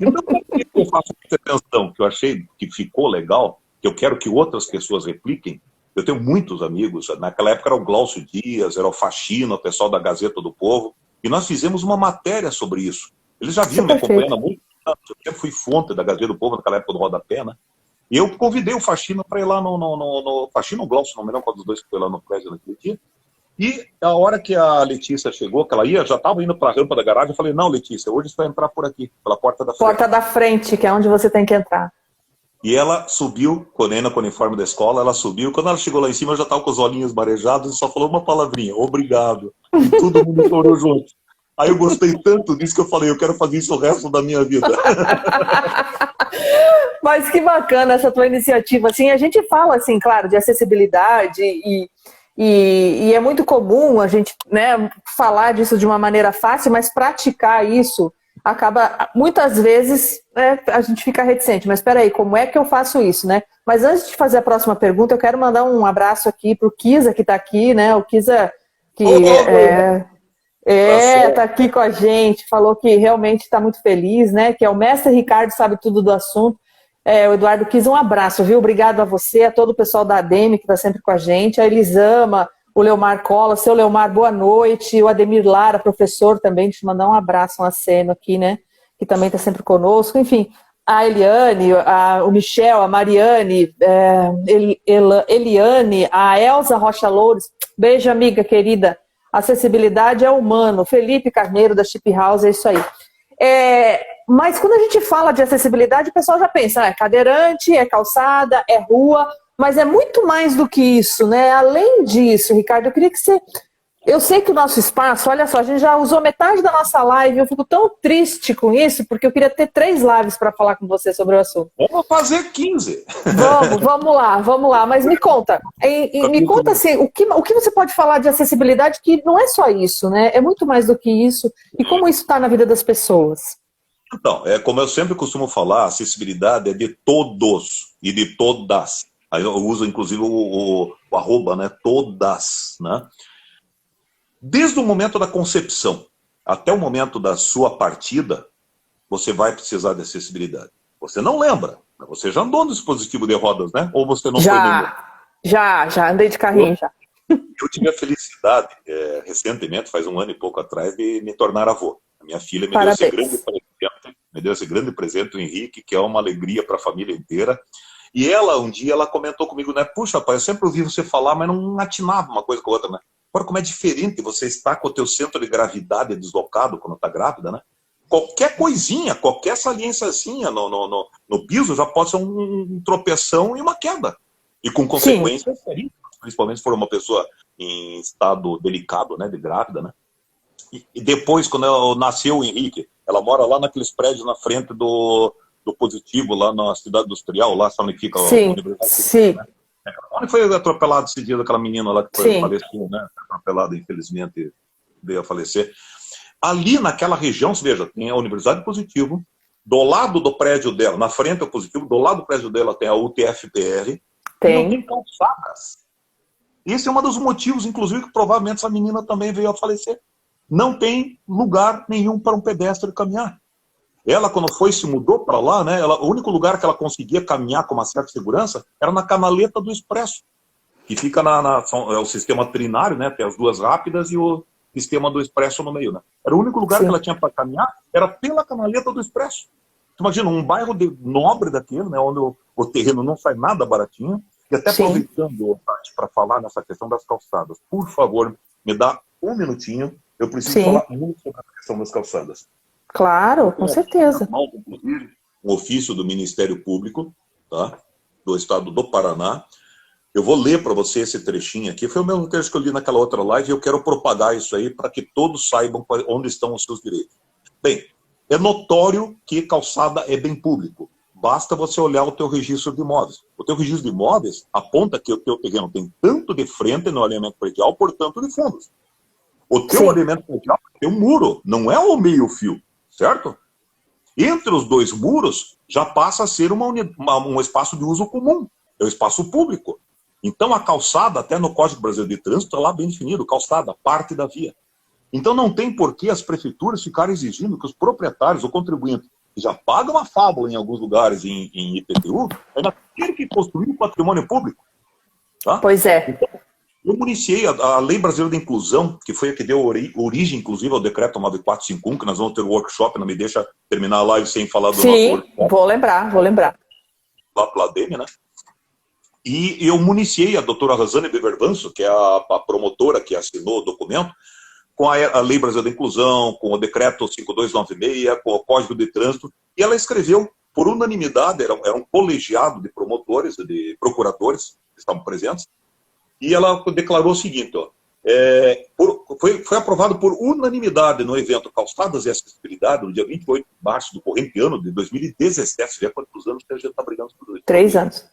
Então, por que eu faço essa atenção que eu achei que ficou legal, que eu quero que outras pessoas repliquem? Eu tenho muitos amigos, naquela época era o Glaucio Dias, era o Faxina, o pessoal da Gazeta do Povo, e nós fizemos uma matéria sobre isso. Eles já vinham me acompanhando há muito tempo, eu fui fonte da Gazeta do Povo naquela época do Rodapé, né? E eu convidei o Faxina para ir lá no Faxina ou Glaucio, não me lembro qual dos dois que foi lá no prédio naquele dia. E a hora que a Letícia chegou, que ela já estava indo para a rampa da garagem, eu falei, não, Letícia, hoje você vai entrar por aqui, pela porta da frente. Porta da frente, que é onde você tem que entrar. E ela subiu, com o uniforme da escola, ela subiu. Quando ela chegou lá em cima, eu já estava com os olhinhos marejados e só falou uma palavrinha, obrigado. E todo mundo chorou junto. Aí eu gostei tanto disso que eu falei, eu quero fazer isso o resto da minha vida. Mas que bacana essa tua iniciativa. Assim, a gente fala, assim, claro, de acessibilidade E é muito comum a gente, né, falar disso de uma maneira fácil, mas praticar isso acaba, muitas vezes, né, a gente fica reticente. Mas espera aí, como é que eu faço isso, né? Mas antes de fazer a próxima pergunta, eu quero mandar um abraço aqui para o Kisa, que está aqui, né? O Kisa que tá aqui com a gente, falou que realmente está muito feliz, né? Que é o mestre Ricardo, sabe tudo do assunto. O Eduardo Kisa, um abraço, viu? Obrigado a você, a todo o pessoal da ADEME que está sempre com a gente, a Elisama, o Leomar Cola, seu Leomar, boa noite, o Ademir Lara, professor também, deixa eu mandar um abraço, um aceno aqui, né? Que também está sempre conosco, enfim, a Eliane, o Michel, a Mariane, Eliane, a Elza Rocha Loures, beijo, amiga querida. Acessibilidade é humano. Felipe Carneiro, da Chip House, é isso aí. Mas quando a gente fala de acessibilidade, o pessoal já pensa, é cadeirante, é calçada, é rua, mas é muito mais do que isso, né? Além disso, Ricardo, eu queria que você... Eu sei que o nosso espaço, olha só, a gente já usou metade da nossa live, eu fico tão triste com isso, porque eu queria ter 3 lives para falar com você sobre o assunto. Vamos fazer 15. Vamos lá, mas me conta. Me conta assim, o que você pode falar de acessibilidade, que não é só isso, né? É muito mais do que isso, e como isso está na vida das pessoas. Então, como eu sempre costumo falar, a acessibilidade é de todos e de todas. Aí eu uso, inclusive, o arroba, né? Todas, né? Desde o momento da concepção até o momento da sua partida, você vai precisar de acessibilidade. Você não lembra, você já andou no dispositivo de rodas, né? Ou você não foi nenhum? Já andei de carrinho, já. Eu tive a felicidade, recentemente, faz 1 ano e pouco atrás, de me tornar avô. A minha filha me deu esse grande presente, o Henrique, que é uma alegria para a família inteira. E ela, um dia, ela comentou comigo, né? Puxa, pai, eu sempre ouvi você falar, mas não atinava uma coisa com a outra, né? Agora, como é diferente você estar com o teu centro de gravidade deslocado quando está grávida, né? Qualquer coisinha, qualquer saliênciazinha no piso já pode ser um tropeção e uma queda. E com consequências seríssimas, principalmente se for uma pessoa em estado delicado, né, de grávida, né? E depois, quando nasceu o Henrique, ela mora lá naqueles prédios na frente do Positivo, lá na cidade industrial, lá onde fica a universidade. Sim. Né? Onde foi atropelado esse dia daquela menina lá que foi faleceu, né? Atropelada, infelizmente, veio a falecer. Ali naquela região, você veja, tem a Universidade do Positivo, do lado do prédio dela, na frente do Positivo, do lado do prédio dela tem a UTFPR, e não tem calçadas. Esse é um dos motivos, inclusive, que provavelmente essa menina também veio a falecer. Não tem lugar nenhum para um pedestre caminhar. Ela, quando se mudou para lá, né, o único lugar que ela conseguia caminhar com uma certa segurança era na canaleta do Expresso, que fica é o sistema trinário, né, tem as duas rápidas e o sistema do Expresso no meio. Né? Era o único lugar que ela tinha para caminhar, era pela canaleta do Expresso. Imagina, um bairro nobre daquele, né, onde o terreno não sai nada baratinho. E até aproveitando para falar nessa questão das calçadas, por favor, me dá 1 minutinho, eu preciso falar muito sobre a questão das calçadas. Claro, com certeza. Inclusive, um ofício do Ministério Público, tá, do Estado do Paraná. Eu vou ler para você esse trechinho aqui. Foi o mesmo texto que eu li naquela outra live e eu quero propagar isso aí para que todos saibam onde estão os seus direitos. Bem, é notório que calçada é bem público. Basta você olhar o teu registro de imóveis. O teu registro de imóveis aponta que o teu terreno tem tanto de frente no alinhamento predial, portanto de fundos. O teu alinhamento predial tem um muro, não é o meio-fio, certo? Entre os 2 muros já passa a ser um espaço de uso comum, é o espaço público. Então a calçada, até no Código Brasileiro de Trânsito, está lá bem definido, calçada, parte da via. Então não tem por que as prefeituras ficarem exigindo que os proprietários ou contribuintes, que já pagam uma fábula em alguns lugares em IPTU, ainda tem que construir um patrimônio público. Tá? Pois é. Então, eu municiei a Lei Brasileira da Inclusão, que foi a que deu origem, inclusive, ao Decreto 9451, que nós vamos ter o workshop, não me deixa terminar a live sem falar do nosso workshop. Sim, vou lembrar. Lá pela ADEME, né? E eu municiei a doutora Rosane Bevervanso, que é a promotora que assinou o documento, com a Lei Brasileira da Inclusão, com o Decreto 5296, com o Código de Trânsito, e ela escreveu, por unanimidade, era um colegiado de promotores, de procuradores que estavam presentes, e ela declarou o seguinte, ó, foi aprovado por unanimidade no evento Calçadas e Acessibilidade, no dia 28 de março do corrente ano de 2017, você vê quantos anos que a gente está brigando por isso. 3 anos.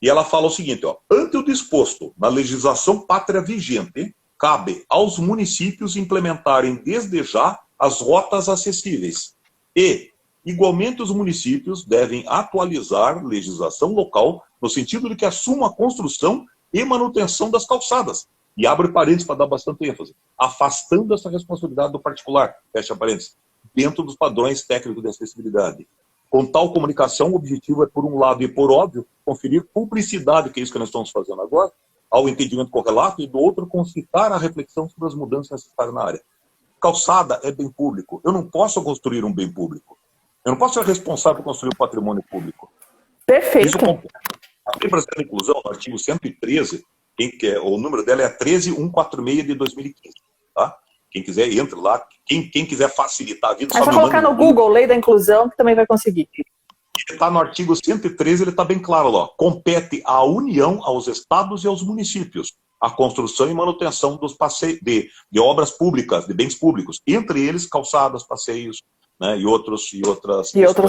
E ela fala o seguinte, ó, ante o disposto na legislação pátria vigente, cabe aos municípios implementarem desde já as rotas acessíveis. E, igualmente, os municípios devem atualizar legislação local no sentido de que assumam a construção e manutenção das calçadas. E abre parênteses para dar bastante ênfase. Afastando essa responsabilidade do particular, fecha parênteses, dentro dos padrões técnicos de acessibilidade. Com tal comunicação, o objetivo é, por um lado e por óbvio, conferir publicidade, que é isso que nós estamos fazendo agora, ao entendimento correlato, e do outro, concitar a reflexão sobre as mudanças necessárias na área. Calçada é bem público. Eu não posso construir um bem público. Eu não posso ser responsável por construir um patrimônio público. Perfeito. Isso, a Lei Brasileira da Inclusão, no artigo 113, o número dela é 13146 de 2015. Tá? Quem quiser, entre lá. Quem quiser facilitar a vida... É só colocar no Google, Lei da Inclusão, que também vai conseguir. Ele está no artigo 113, ele está bem claro lá. Compete à União, aos estados e aos municípios a construção e manutenção dos de obras públicas, de bens públicos, entre eles calçadas, passeios, né, e outros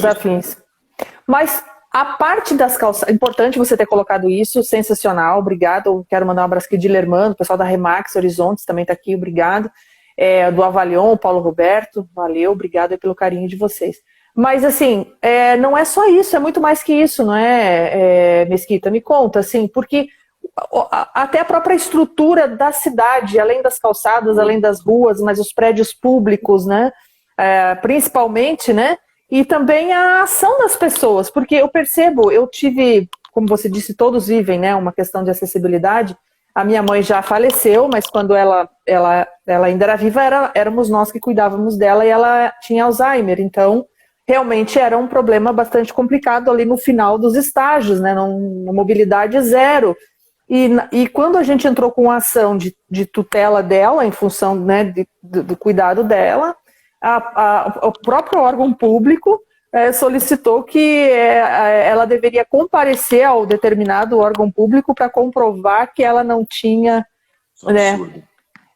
afins. Mas a parte das calçadas, importante você ter colocado isso, sensacional, obrigado. Quero mandar um abraço aqui de Lermando, o pessoal da Remax Horizontes também está aqui, obrigado. Do Avalion, Paulo Roberto, valeu, obrigado pelo carinho de vocês. Mas, assim, não é só isso, é muito mais que isso, não é, Mesquita? Me conta, assim, porque até a própria estrutura da cidade, além das calçadas, além das ruas, mas os prédios públicos, né, principalmente, né, e também a ação das pessoas, porque eu percebo, eu tive, como você disse, todos vivem, né, uma questão de acessibilidade. A minha mãe já faleceu, mas quando ela ainda era viva, éramos nós que cuidávamos dela, e ela tinha Alzheimer, então realmente era um problema bastante complicado ali no final dos estágios, né, na mobilidade zero. E quando a gente entrou com a ação de tutela dela, em função, né, do cuidado dela, o próprio órgão público solicitou que ela deveria comparecer ao determinado órgão público para comprovar que ela não tinha... Né,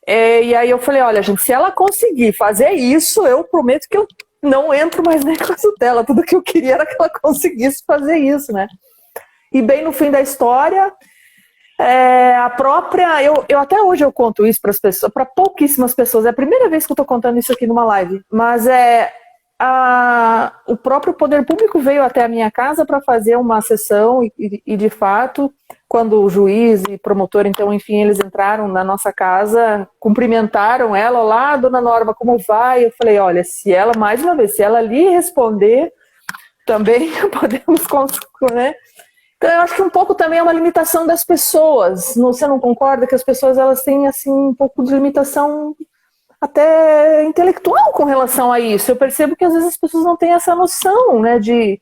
e aí eu falei, olha, gente, se ela conseguir fazer isso, eu prometo que eu não entro mais nem com a tutela. Tudo que eu queria era que ela conseguisse fazer isso, né? E bem no fim da história... a própria, eu até hoje eu conto isso para as pessoas, para pouquíssimas pessoas, é a primeira vez que eu estou contando isso aqui numa live, mas o próprio poder público veio até a minha casa para fazer uma sessão e de fato, quando o juiz e promotor, então, enfim, eles entraram na nossa casa, cumprimentaram ela, olá, dona Norma, como vai? Eu falei, olha, se ela, mais uma vez, se ela lhe responder, também podemos, né? Então, eu acho que um pouco também é uma limitação das pessoas. Você não concorda que as pessoas elas têm assim, um pouco de limitação até intelectual com relação a isso? Eu percebo que às vezes as pessoas não têm essa noção, né, de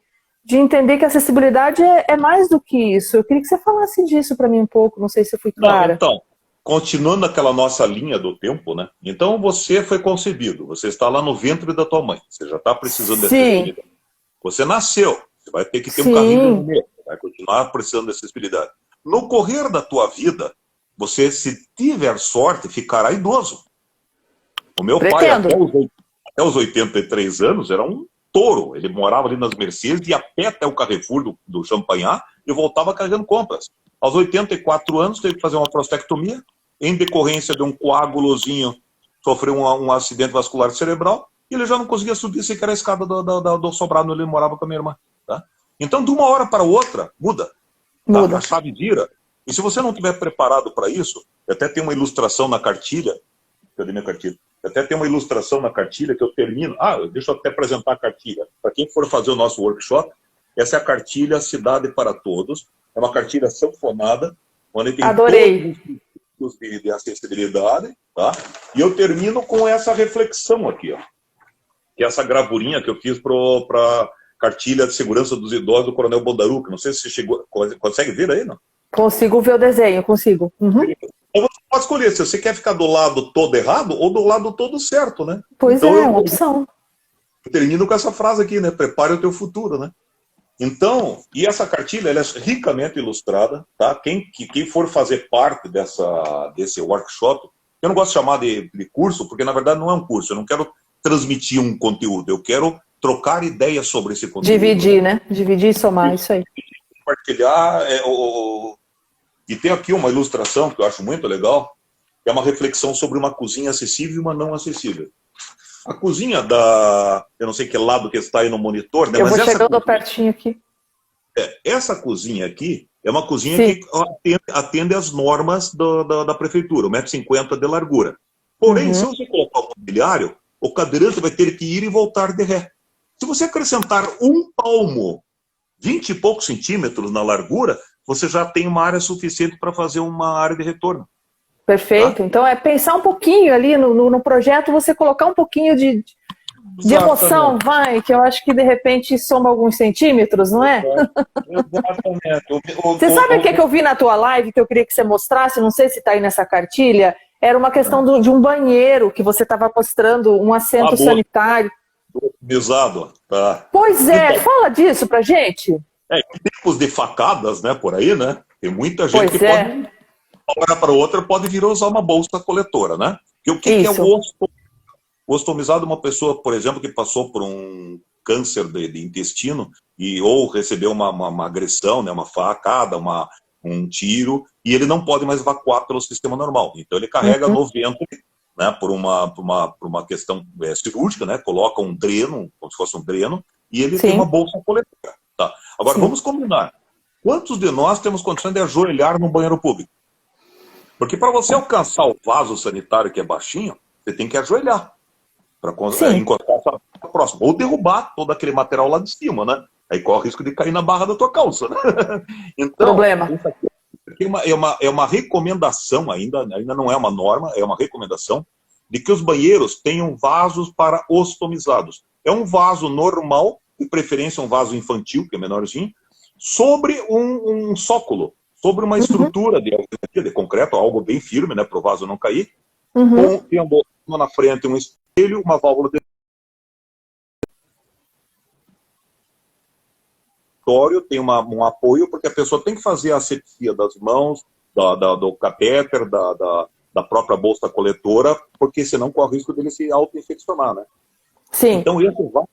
entender que a acessibilidade é mais do que isso. Eu queria que você falasse disso para mim um pouco, não sei se eu fui clara. Então, continuando aquela nossa linha do tempo, né? Então você foi concebido, você está lá no ventre da tua mãe, você já está precisando dessa acessibilidade. Você nasceu, você vai ter que ter um carrinho no meio. Vai continuar precisando de acessibilidade. No correr da tua vida, você, se tiver sorte, ficará idoso. O meu pai, até os 83 anos, era um touro. Ele morava ali nas Mercedes, ia a pé até o Carrefour do Champagnat e voltava carregando compras. Aos 84 anos, teve que fazer uma prostatectomia. Em decorrência de um coágulozinho, sofreu um acidente vascular cerebral e ele já não conseguia subir sequer a escada do sobrado onde ele morava com a minha irmã. Tá? Então, de uma hora para outra, muda. Tá? A chave vira. E se você não estiver preparado para isso, eu até tenho uma ilustração na cartilha. Cadê minha cartilha? Eu até tenho uma ilustração na cartilha que eu termino. Deixa eu até apresentar a cartilha. Para quem for fazer o nosso workshop, essa é a cartilha Cidade para Todos. É uma cartilha sanfonada, onde tem Adorei. todos os de acessibilidade. Tá? E eu termino com essa reflexão aqui, ó. Que é essa gravurinha que eu fiz para cartilha de segurança dos idosos do Coronel Bondaruca. Não sei se você chegou, consegue ver aí, não? Consigo ver o desenho, consigo. Uhum. Então você pode escolher se você quer ficar do lado todo errado ou do lado todo certo, né? Pois então, é uma opção. Eu termino com essa frase aqui, né? Prepare o teu futuro, né? Então, e essa cartilha, ela é ricamente ilustrada, tá? Quem for fazer parte desse workshop, eu não gosto de chamar de curso, porque na verdade não é um curso, eu não quero transmitir um conteúdo, eu quero trocar ideias sobre esse conteúdo. Dividir, né? Dividir e somar, isso aí. compartilhar. E tem aqui uma ilustração que eu acho muito legal, que é uma reflexão sobre uma cozinha acessível e uma não acessível. A cozinha eu não sei que lado que está aí no monitor, né? Eu mas vou chegando cozinha, pertinho aqui. essa cozinha aqui é uma cozinha Sim. que atende às normas da prefeitura, 1,50 m de largura. Porém, se você colocar o mobiliário, o cadeirante vai ter que ir e voltar de ré. Se você acrescentar um palmo, 20 e poucos centímetros na largura, você já tem uma área suficiente para fazer uma área de retorno. Perfeito. Tá? Então é pensar um pouquinho ali no projeto, você colocar um pouquinho de emoção, vai, que eu acho que de repente soma alguns centímetros, não é? Exatamente. Você sabe o que eu vi na tua live que eu queria que você mostrasse? Não sei se está aí nessa cartilha. Era uma questão de um banheiro que você estava mostrando, um assento sanitário. Otimizado, tá? Pois é, fala disso pra gente. Em tempos de facadas, né, por aí, né? Tem muita gente Pois que pode, de uma hora para outra, pode vir a usar uma bolsa coletora, né? E o que é o ostomizado? O ostomizado é uma pessoa, por exemplo, que passou por um câncer de intestino ou recebeu uma agressão, né, uma facada, um tiro, e ele não pode mais evacuar pelo sistema normal. Então ele carrega no ventre, né, por uma questão cirúrgica, né, coloca um dreno, como se fosse um dreno, e ele tem uma bolsa coletora. Tá? Agora, vamos combinar. Quantos de nós temos condições de ajoelhar no banheiro público? Porque para você alcançar o vaso sanitário, que é baixinho, você tem que ajoelhar para encostar essa próxima. Ou derrubar todo aquele material lá de cima, né? Aí corre o risco de cair na barra da tua calça. Né? Então, problema. Isso aqui é uma recomendação ainda não é uma norma, é uma recomendação de que os banheiros tenham vasos para ostomizados. É um vaso normal, de preferência um vaso infantil, que é menorzinho, sobre um sócolo, sobre uma estrutura de concreto, algo bem firme, né, para o vaso não cair, tendo na frente um espelho, uma válvula de tem um apoio, porque a pessoa tem que fazer a asepsia das mãos, do catéter, da própria bolsa coletora, porque senão corre o risco dele se auto-infeccionar, né? Sim. Então esse vaso,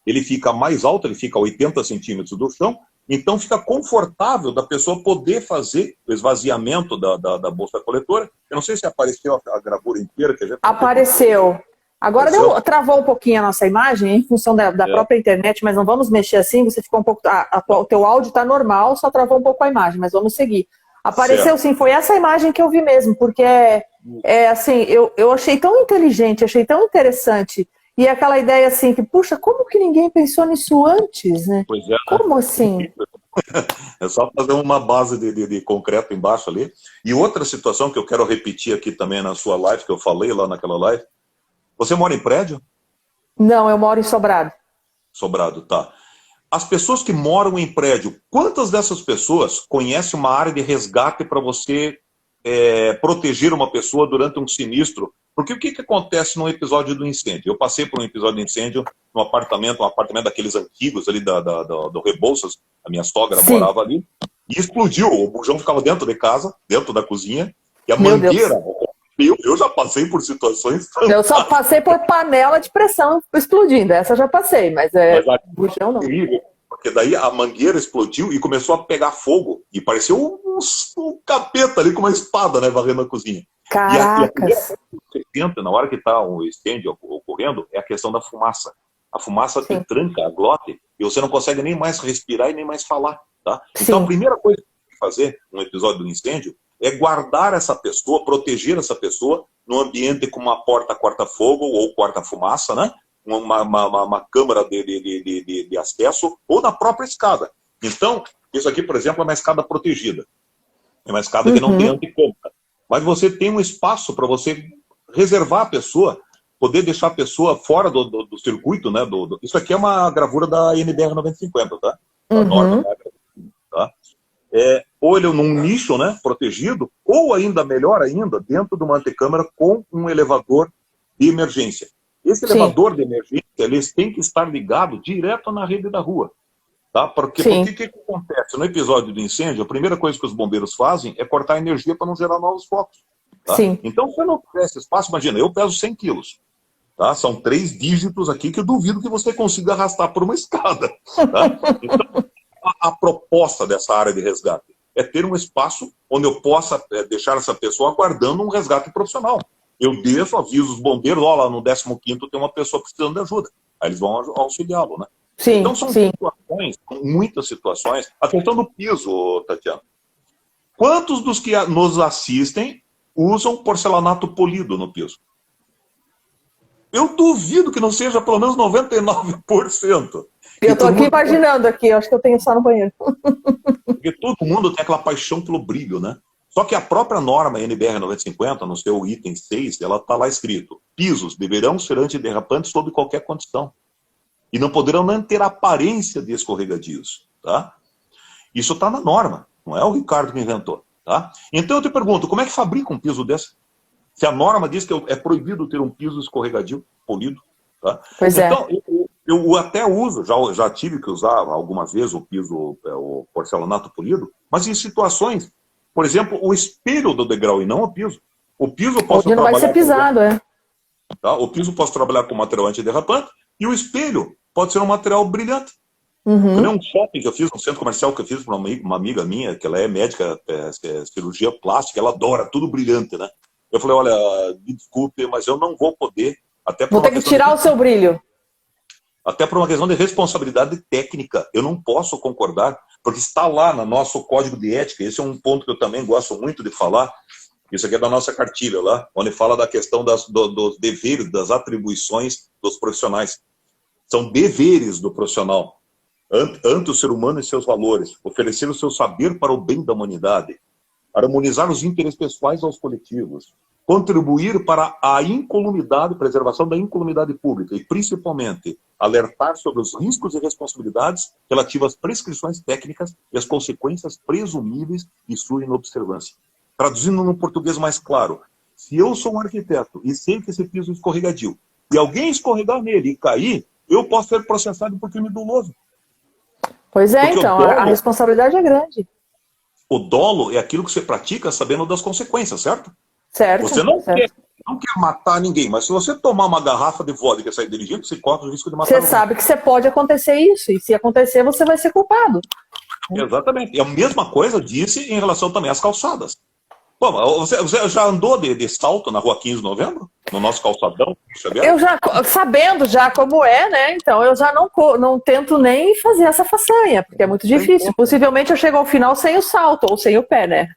ele fica mais alto, ele fica a 80 centímetros do chão, então fica confortável da pessoa poder fazer o esvaziamento da bolsa coletora. Eu não sei se apareceu a gravura inteira. Apareceu. Agora travou um pouquinho a nossa imagem, em função da própria internet, mas não vamos mexer assim, você ficou um pouco... O teu áudio está normal, só travou um pouco a imagem, mas vamos seguir. Apareceu sim, foi essa imagem que eu vi mesmo, porque assim, eu achei tão inteligente, achei tão interessante, e aquela ideia assim, que puxa, como que ninguém pensou nisso antes, né? Pois é. Como assim? É só fazer uma base de concreto embaixo ali. E outra situação que eu quero repetir aqui também na sua live, que eu falei lá naquela live. Você mora em prédio? Não, eu moro em Sobrado. Sobrado, tá. As pessoas que moram em prédio, quantas dessas pessoas conhecem uma área de resgate para você proteger uma pessoa durante um sinistro? Porque o que acontece num episódio do incêndio? Eu passei por um episódio de incêndio num apartamento, daqueles antigos ali do Rebouças, a minha sogra morava ali, e explodiu. O bujão ficava dentro de casa, dentro da cozinha, e a mangueira... Eu já passei por situações... Eu só passei por panela de pressão explodindo. Essa eu já passei, mas bujão não. Porque daí a mangueira explodiu e começou a pegar fogo. E pareceu um capeta ali com uma espada, né, varrendo a cozinha. Caracas! Na hora que está o incêndio ocorrendo, é a questão da fumaça. A fumaça te tranca a glote e você não consegue nem mais respirar e nem mais falar. Tá? Então a primeira coisa que tem que fazer num episódio do incêndio é guardar essa pessoa, proteger essa pessoa num ambiente com uma porta corta-fogo ou corta-fumaça, né? Uma câmara de acesso ou na própria escada. Então, isso aqui, por exemplo, é uma escada protegida. É uma escada que não tem anticâmara. Mas você tem um espaço para você reservar a pessoa, poder deixar a pessoa fora do circuito, né? Isso aqui é uma gravura da NBR 950, tá? A norma, tá? Ou ele num nicho, né, protegido, ou ainda melhor ainda, dentro de uma antecâmara com um elevador de emergência. Esse elevador de emergência, eles têm que estar ligados direto na rede da rua. Tá? Porque o que acontece? No episódio do incêndio, a primeira coisa que os bombeiros fazem é cortar a energia para não gerar novos focos. Tá? Então, se não tivesse espaço, imagina, eu peso 100 quilos. Tá? São 3 dígitos aqui que eu duvido que você consiga arrastar por uma escada. Tá? Então, a proposta dessa área de resgate? É ter um espaço onde eu possa deixar essa pessoa aguardando um resgate profissional. Eu desço, aviso os bombeiros, ó, lá no 15º tem uma pessoa precisando de ajuda. Aí eles vão auxiliá-lo, né? Sim, então são situações, muitas situações. A questão do piso, Tatiana. Quantos dos que nos assistem usam porcelanato polido no piso? Eu duvido que não seja pelo menos 99%. Eu estou aqui imaginando aqui, acho que eu tenho só no banheiro. Porque todo mundo tem aquela paixão pelo brilho, né? Só que a própria norma NBR 950, no seu item 6, ela está lá escrito: pisos deverão ser antiderrapantes sob qualquer condição. E não poderão nem ter aparência de escorregadios, tá? Isso está na norma, não é o Ricardo que inventou, tá? Então eu te pergunto, como é que fabrica um piso desse? Se a norma diz que é proibido ter um piso escorregadio polido, tá? Pois então, eu até uso, já tive que usar algumas vezes o piso, o porcelanato polido, mas em situações, por exemplo, o espelho do degrau e não o piso. O piso eu posso onde não vai ser pisado, tá? O piso eu posso trabalhar com material antiderrapante e o espelho pode ser um material brilhante. Uhum. Um shopping que eu fiz, um centro comercial que eu fiz para uma amiga minha, que ela é médica, cirurgia plástica, ela adora tudo brilhante, né? Eu falei, olha, me desculpe, mas eu não vou poder. Vou ter que tirar o seu brilho. Até por uma questão de responsabilidade técnica. Eu não posso concordar, porque está lá no nosso código de ética. Esse é um ponto que eu também gosto muito de falar. Isso aqui é da nossa cartilha lá, onde fala da questão dos deveres, das atribuições dos profissionais. São deveres do profissional ante o ser humano e seus valores, oferecer o seu saber para o bem da humanidade, harmonizar os interesses pessoais aos coletivos, contribuir para a incolumidade, preservação da incolumidade pública e, principalmente, alertar sobre os riscos e responsabilidades relativas às prescrições técnicas e as consequências presumíveis de sua inobservância. Traduzindo no português mais claro, se eu sou um arquiteto e sei que esse piso é escorregadio, e alguém escorregar nele e cair, eu posso ser processado por crime doloso. Pois é, porque então, a responsabilidade é grande. O dolo é aquilo que você pratica sabendo das consequências, certo? Certo. Você não quer matar ninguém, mas se você tomar uma garrafa de vodka e sair dirigindo, você corre o risco de matar alguém. Você sabe que você pode acontecer isso, e se acontecer, você vai ser culpado. Exatamente. E a mesma coisa disse em relação também às calçadas. Pô, você já andou de salto na rua 15 de novembro? No nosso calçadão? Eu já, sabendo já como é, né? Então eu já não tento nem fazer essa façanha, porque é muito difícil. Possivelmente eu chego ao final sem o salto, ou sem o pé, né?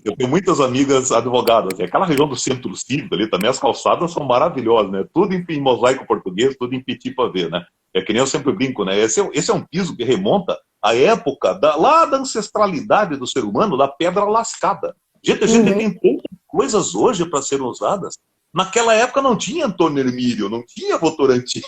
Eu tenho muitas amigas advogadas. Aquela região do centro cívico ali também, as calçadas são maravilhosas, né? Tudo em mosaico português, tudo em petit pavé, né? É que nem eu sempre brinco, né? Esse é um piso que remonta à época lá da ancestralidade do ser humano, da pedra lascada. Gente, a gente tem tantas coisas hoje para serem usadas. Naquela época não tinha Antônio Hermílio, não tinha Votorantim.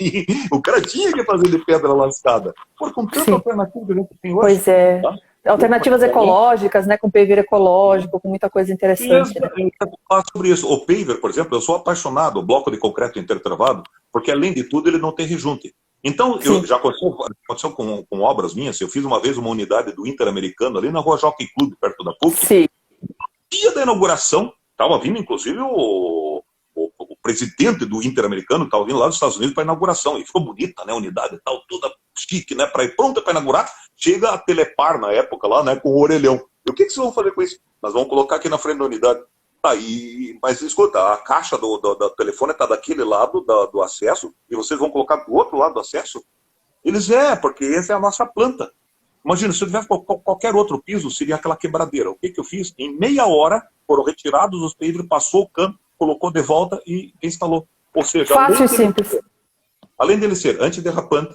O cara tinha que fazer de pedra lascada. Por com tanta alternativa que a gente tem hoje. Pois é. Tá? Alternativas ecológicas, né? Com paver ecológico, com muita coisa interessante. Eu quero falar sobre isso. O paver, por exemplo, eu sou apaixonado, o bloco de concreto intertravado, porque além de tudo ele não tem rejunte. Então, já aconteceu com obras minhas. Eu fiz uma vez uma unidade do Interamericano ali na rua Jockey Club, perto da PUC. Sim. Dia da inauguração, estava vindo inclusive o presidente do Interamericano, estava vindo lá dos Estados Unidos para a inauguração. E ficou bonita, né? A unidade e tal, toda chique, né? Para ir pronta para inaugurar. Chega a Telepar na época lá, né? Com o orelhão. E o que vocês vão fazer com isso? Nós vamos colocar aqui na frente da unidade. Mas escuta, a caixa do telefone está daquele lado do acesso e vocês vão colocar do outro lado do acesso? Eles, porque essa é a nossa planta. Imagina, se eu tivesse qualquer outro piso, seria aquela quebradeira. O que eu fiz? Em meia hora, foram retirados os pavers, passou o cano, colocou de volta e instalou. Ou seja, fácil e simples. Além dele ser antiderrapante,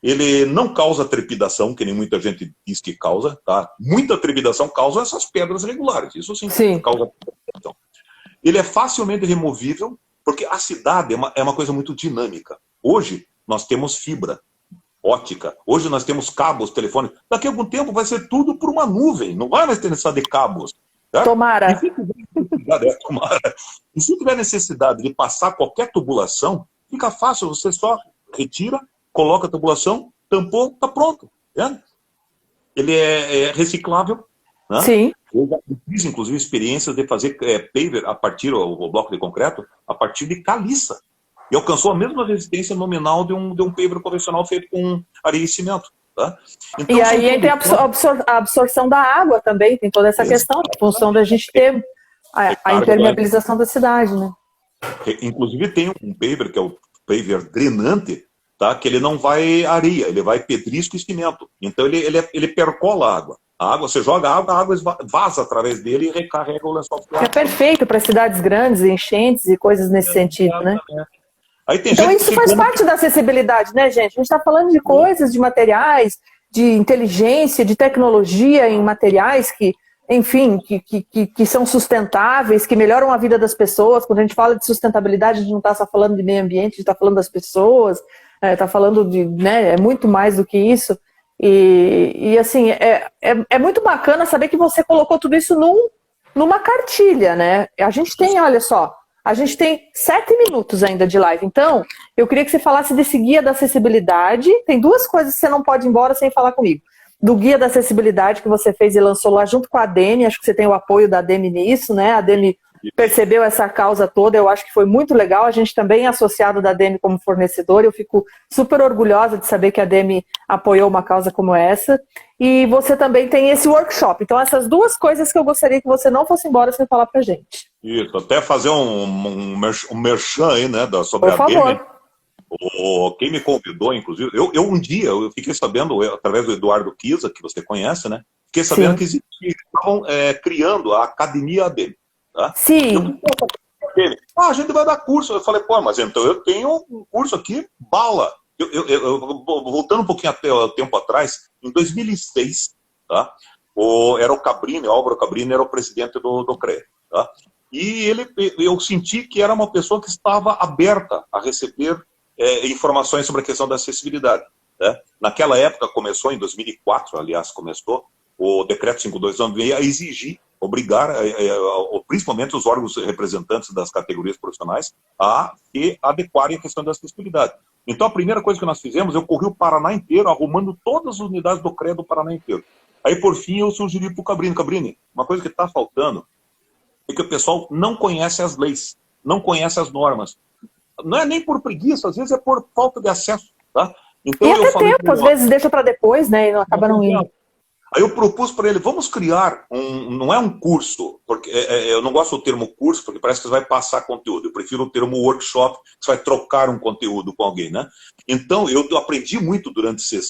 ele não causa trepidação, que nem muita gente diz que causa, tá? Muita trepidação causa essas pedras regulares, isso sim. Causa trepidação. Ele é facilmente removível, porque a cidade é uma coisa muito dinâmica. Hoje, nós temos fibra ótica, hoje nós temos cabos telefônicos. Daqui a algum tempo vai ser tudo por uma nuvem, não vai mais ter necessidade de cabos. Certo? Tomara. E se tiver necessidade de passar qualquer tubulação, fica fácil, você só retira, coloca a tubulação, tampou, está pronto. Né? Ele é reciclável. Né? Sim. Eu já fiz, inclusive, experiências de fazer paver a partir, o bloco de concreto, a partir de caliça. E alcançou a mesma resistência nominal de um paver convencional feito com areia e cimento. Tá? Então, e aí tem a absorção da água também, tem toda essa questão, em função da gente ter a impermeabilização da cidade, né? Inclusive tem um paver, que é o paver drenante, tá? Que ele não vai areia, ele vai pedrisco e cimento. Então ele percola a água. A água, você joga a água vaza através dele e recarrega o lençol. É perfeito para cidades grandes, enchentes e coisas nesse sentido, né? Aí tem então gente isso faz parte da acessibilidade, né, gente? A gente está falando de coisas, de materiais, de inteligência, de tecnologia em materiais que, enfim, que são sustentáveis, que melhoram a vida das pessoas. Quando a gente fala de sustentabilidade, a gente não está só falando de meio ambiente, a gente está falando das pessoas, está falando de, né, é muito mais do que isso. E assim, é muito bacana saber que você colocou tudo isso numa cartilha, né? A gente tem, olha só, a gente tem 7 minutos ainda de live. Então, eu queria que você falasse desse guia da acessibilidade. Tem 2 coisas que você não pode ir embora sem falar comigo. Do guia da acessibilidade que você fez e lançou lá junto com a Demi. Acho que você tem o apoio da Demi nisso, né? A Demi percebeu essa causa toda. Eu acho que foi muito legal. A gente também é associado da Demi como fornecedor. Eu fico super orgulhosa de saber que a Demi apoiou uma causa como essa. E você também tem esse workshop. Então, essas 2 coisas que eu gostaria que você não fosse embora sem falar pra gente. Isso, até fazer um merchan aí, né, sobre Por a favor. Demi. Quem me convidou, inclusive, um dia, eu fiquei sabendo, através do Eduardo Kiza, que você conhece, né? Fiquei sabendo que eles estavam criando a Academia ADM. Tá? Sim. A gente vai dar curso. Eu falei, pô, mas então eu tenho um curso aqui, bala. Voltando um pouquinho até o tempo atrás, em 2006, tá? Era o Cabrini, o Álvaro Cabrini era o presidente do CREA. Tá? E eu senti que era uma pessoa que estava aberta a receber informações sobre a questão da acessibilidade. Né? Naquela época, começou, em 2004, aliás, começou, o Decreto 5296 a exigir, obrigar, principalmente os órgãos representantes das categorias profissionais, a adequarem a questão da acessibilidade. Então, a primeira coisa que nós fizemos, eu corri o Paraná inteiro, arrumando todas as unidades do CREA do Paraná inteiro. Aí, por fim, eu sugeri para o Cabrini, Cabrini, uma coisa que está faltando é que o pessoal não conhece as leis, não conhece as normas. Não é nem por preguiça, às vezes é por falta de acesso. Tá? Então, e até tempo, às vezes deixa para depois, né, e não acaba não indo. Aí eu propus para ele, vamos criar não é um curso, porque eu não gosto do termo curso, porque parece que você vai passar conteúdo. Eu prefiro o termo workshop, que você vai trocar um conteúdo com alguém, né? Então, eu aprendi muito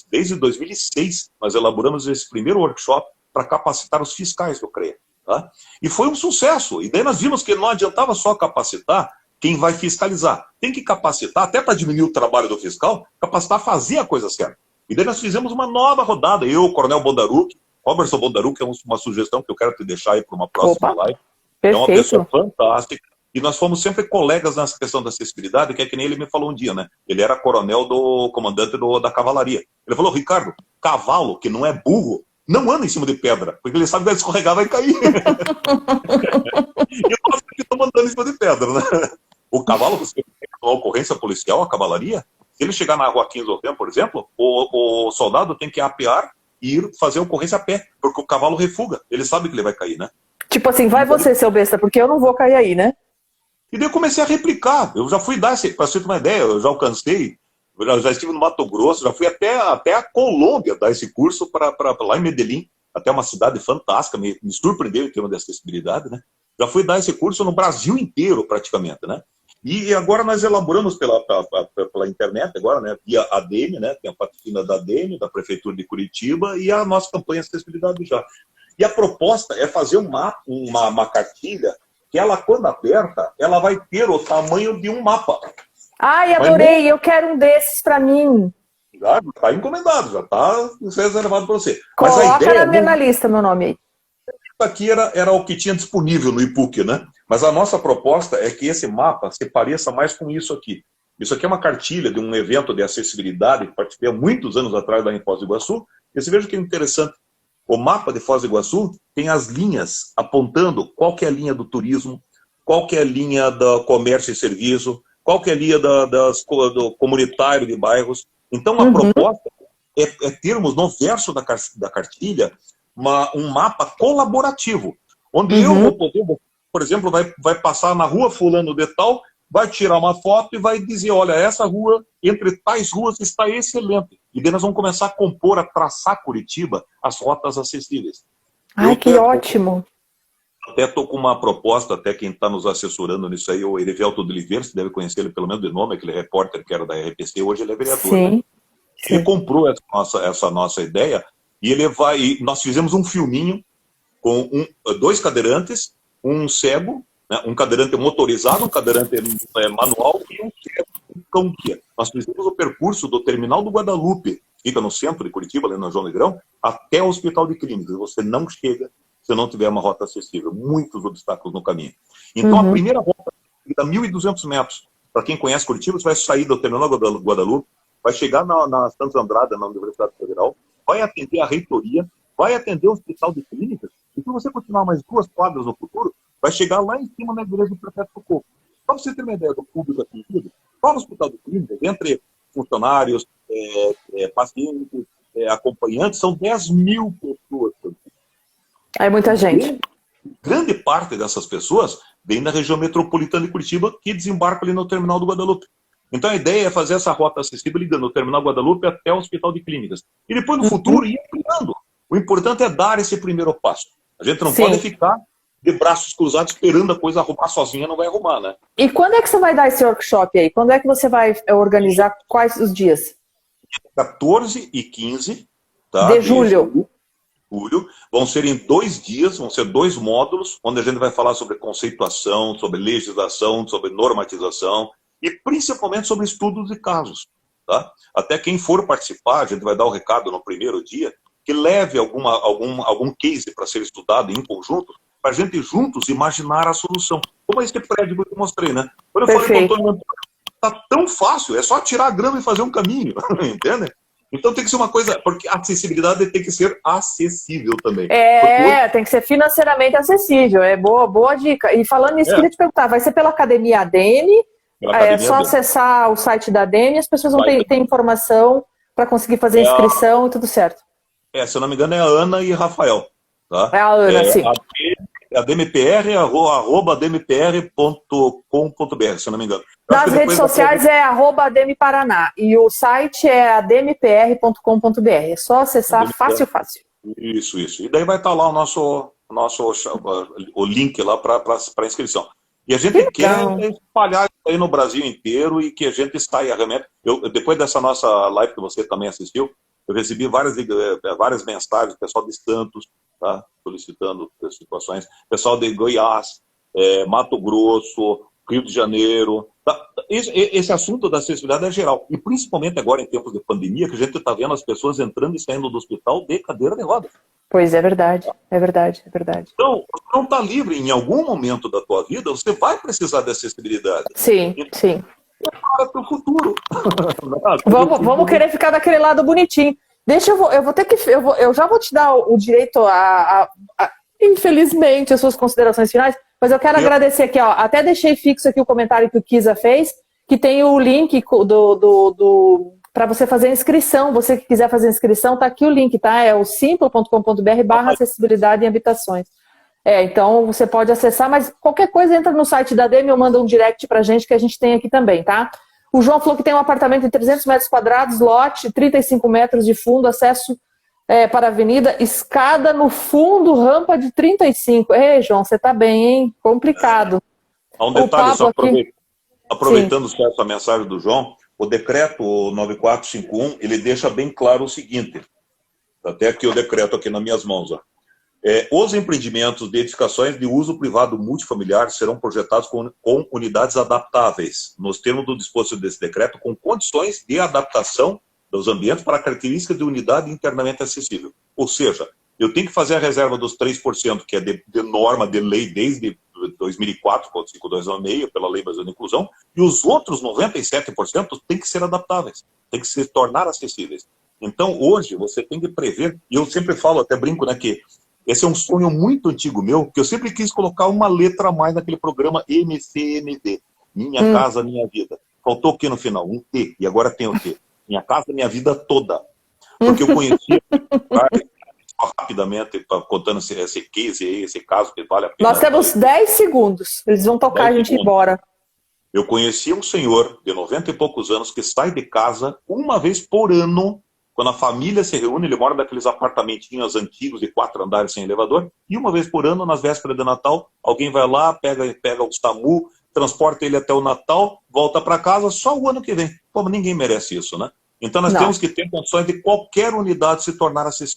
desde 2006, nós elaboramos esse primeiro workshop para capacitar os fiscais do CREA. Tá? E foi um sucesso. E daí nós vimos que não adiantava só capacitar quem vai fiscalizar. Tem que capacitar, até para diminuir o trabalho do fiscal, capacitar a fazer a coisa certa. E daí nós fizemos uma nova rodada. Eu, o Coronel Bondaruc, Robertson Bondaruc, é uma sugestão que eu quero te deixar aí para uma próxima live. Perfeito. É uma pessoa fantástica. E nós fomos sempre colegas nessa questão da acessibilidade, que é que nem ele me falou um dia, né? Ele era coronel comandante da cavalaria. Ele falou, Ricardo, cavalo, que não é burro, não anda em cima de pedra, porque ele sabe que vai escorregar, vai cair. E nós aqui estamos andando em cima de pedra, né? O cavalo, você tem uma ocorrência policial, a cavalaria, se ele chegar na rua 15 de Outubro, por exemplo, o soldado tem que apear e ir fazer a ocorrência a pé, porque o cavalo refuga, ele sabe que ele vai cair, né? Tipo assim, vai você, seu besta, porque eu não vou cair aí, né? E daí eu comecei a replicar, eu já fui dar, para você ter uma ideia, eu já alcancei, eu já estive no Mato Grosso, já fui até a Colômbia dar esse curso lá em Medellín, até uma cidade fantástica, me surpreendeu em termos de acessibilidade, né? Já fui dar esse curso no Brasil inteiro, praticamente, né? E agora nós elaboramos pela internet, agora, né, via ADM, né, tem a patrocínio da ADM, da Prefeitura de Curitiba, e a nossa campanha de acessibilidade já. E a proposta é fazer uma cartilha que ela, quando aberta, ela vai ter o tamanho de um mapa. Ai, adorei, eu quero um desses para mim. Já está encomendado, já está reservado para você. Coloca mas a ideia, na lista meu nome aí. Aqui era o que tinha disponível no e-book, né? Mas a nossa proposta é que esse mapa se pareça mais com isso aqui. Isso aqui é uma cartilha de um evento de acessibilidade que participei há muitos anos atrás lá em Foz do Iguaçu. E você veja que é interessante. O mapa de Foz do Iguaçu tem as linhas apontando qual que é a linha do turismo, qual que é a linha do comércio e serviço, qual que é a linha do comunitário de bairros. Então a proposta é termos no verso da cartilha um mapa colaborativo, onde eu vou poder, por exemplo, vai passar na rua fulano de tal, vai tirar uma foto e vai dizer, olha, essa rua, entre tais ruas, está excelente. E daí nós vamos começar a compor, a traçar Curitiba, as rotas acessíveis. Ai, que ótimo! Até estou com uma proposta, até quem está nos assessorando nisso aí, o Erivelto de Oliveira, você deve conhecer ele pelo menos de nome, aquele repórter que era da RPC, hoje ele é vereador. Sim. Né? Ele comprou essa nossa ideia e nós fizemos um filminho com 2 cadeirantes, um cego, né, um cadeirante motorizado, um cadeirante manual e um cego, um cão-guia. Nós fizemos o percurso do terminal do Guadalupe, fica no centro de Curitiba, ali na João Negrão, até o Hospital de Clínicas. Você não chega se não tiver uma rota acessível. Muitos obstáculos no caminho. Então, a primeira rota dá 1.200 metros. Para quem conhece Curitiba, você vai sair do terminal do Guadalupe, vai chegar na Santos Andrada, na Universidade Federal, vai atender a reitoria, vai atender o Hospital de Clínicas, e se você continuar mais 2 quadras no futuro, vai chegar lá em cima na igreja do Prefeito Socorro. Para você ter uma ideia do público atendido, para o Hospital de Clínicas, entre funcionários, pacientes, acompanhantes, são 10.000 pessoas. É muita gente. Grande parte dessas pessoas vem da região metropolitana de Curitiba, que desembarca ali no terminal do Guadalupe. Então a ideia é fazer essa rota acessível ligando o terminal Guadalupe até o Hospital de Clínicas. E depois no futuro ir ampliando. O importante é dar esse primeiro passo. A gente não pode ficar de braços cruzados esperando a coisa arrumar sozinha, não vai arrumar, né? E quando é que você vai dar esse workshop aí? Quando é que você vai organizar? Quais os dias? 14 e 15 tá, de julho. Vão ser em 2 dias, vão ser 2 módulos, onde a gente vai falar sobre conceituação, sobre legislação, sobre normatização e principalmente sobre estudos de casos. Tá? Até quem for participar, a gente vai dar o recado no primeiro dia, que leve algum case para ser estudado em conjunto, para a gente juntos imaginar a solução. Como esse prédio que eu mostrei, né? Quando eu falei com o Antônio, está tão fácil, é só tirar a grama e fazer um caminho, entende? Então tem que ser uma coisa, porque a acessibilidade tem que ser acessível também. Tem que ser financeiramente acessível, boa dica. E falando nisso, queria te perguntar, vai ser pela Academia ADM? É só acessar o site da ADM e as pessoas vão ter informação para conseguir fazer inscrição e tudo certo. Se eu não me engano, é a Ana e Rafael. Tá? É a Ana, sim. A DMPR, arroba admpr.com.br, se eu não me engano. Nas redes sociais é arroba ADMParaná e o site é admpr.com.br. É só acessar fácil. Isso. E daí vai estar lá o link lá para inscrição. E a gente quer espalhar isso aí no Brasil inteiro e que a gente saia realmente. Depois dessa nossa live que você também assistiu, eu recebi várias mensagens, pessoal de Santos, tá, solicitando situações, pessoal de Goiás, Mato Grosso, Rio de Janeiro. Tá? Esse assunto da acessibilidade é geral. E principalmente agora em tempos de pandemia, que a gente está vendo as pessoas entrando e saindo do hospital de cadeira de rodas. Pois é verdade. Então, você não está livre. Em algum momento da tua vida, você vai precisar de acessibilidade. Sim. Para o futuro. Vamos querer ficar daquele lado bonitinho. Eu já vou te dar o direito infelizmente, as suas considerações finais, mas eu quero agradecer aqui, ó, até deixei fixo aqui o comentário que o Kisa fez, que tem o link para você fazer a inscrição. Você que quiser fazer a inscrição, tá aqui o link, tá? É o simpla.com.br/acessibilidade em habitações. Então você pode acessar, mas qualquer coisa entra no site da ADM ou manda um direct pra gente, que a gente tem aqui também, tá? O João falou que tem um apartamento de 300 metros quadrados, lote, 35 metros de fundo, acesso para a avenida, escada no fundo, rampa de 35. Ei, João, você tá bem, hein? Complicado. Há um detalhe, só aproveitando essa mensagem do João, o decreto 9451, ele deixa bem claro o seguinte, até aqui o decreto aqui nas minhas mãos, ó. Os empreendimentos de edificações de uso privado multifamiliar serão projetados com unidades adaptáveis, nos termos do disposto desse decreto, com condições de adaptação dos ambientes para características de unidade internamente acessível. Ou seja, eu tenho que fazer a reserva dos 3%, que é de norma, de lei, desde 2004, com 526, pela Lei Brasileira de Inclusão, e os outros 97% têm que ser adaptáveis, têm que se tornar acessíveis. Então, hoje, você tem que prever, e eu sempre falo, até brinco, né, que esse é um sonho muito antigo meu, que eu sempre quis colocar uma letra a mais naquele programa MCMV, Minha Casa Minha Vida. Faltou o que no final? Um T, e agora tem o T. Minha Casa Minha Vida Toda. Porque eu conhecia, rapidamente, contando esse case aí, esse caso que vale a pena. Nós temos 10 segundos, eles vão tocar a gente embora. Eu conheci um senhor de 90 e poucos anos que sai de casa uma vez por ano, quando a família se reúne, ele mora naqueles apartamentinhos antigos de 4 andares sem elevador, e uma vez por ano, nas vésperas de Natal, alguém vai lá, pega o SAMU, transporta ele até o Natal, volta para casa só o ano que vem. Como ninguém merece isso, né? Então nós Não. temos que ter condições de qualquer unidade se tornar acessível.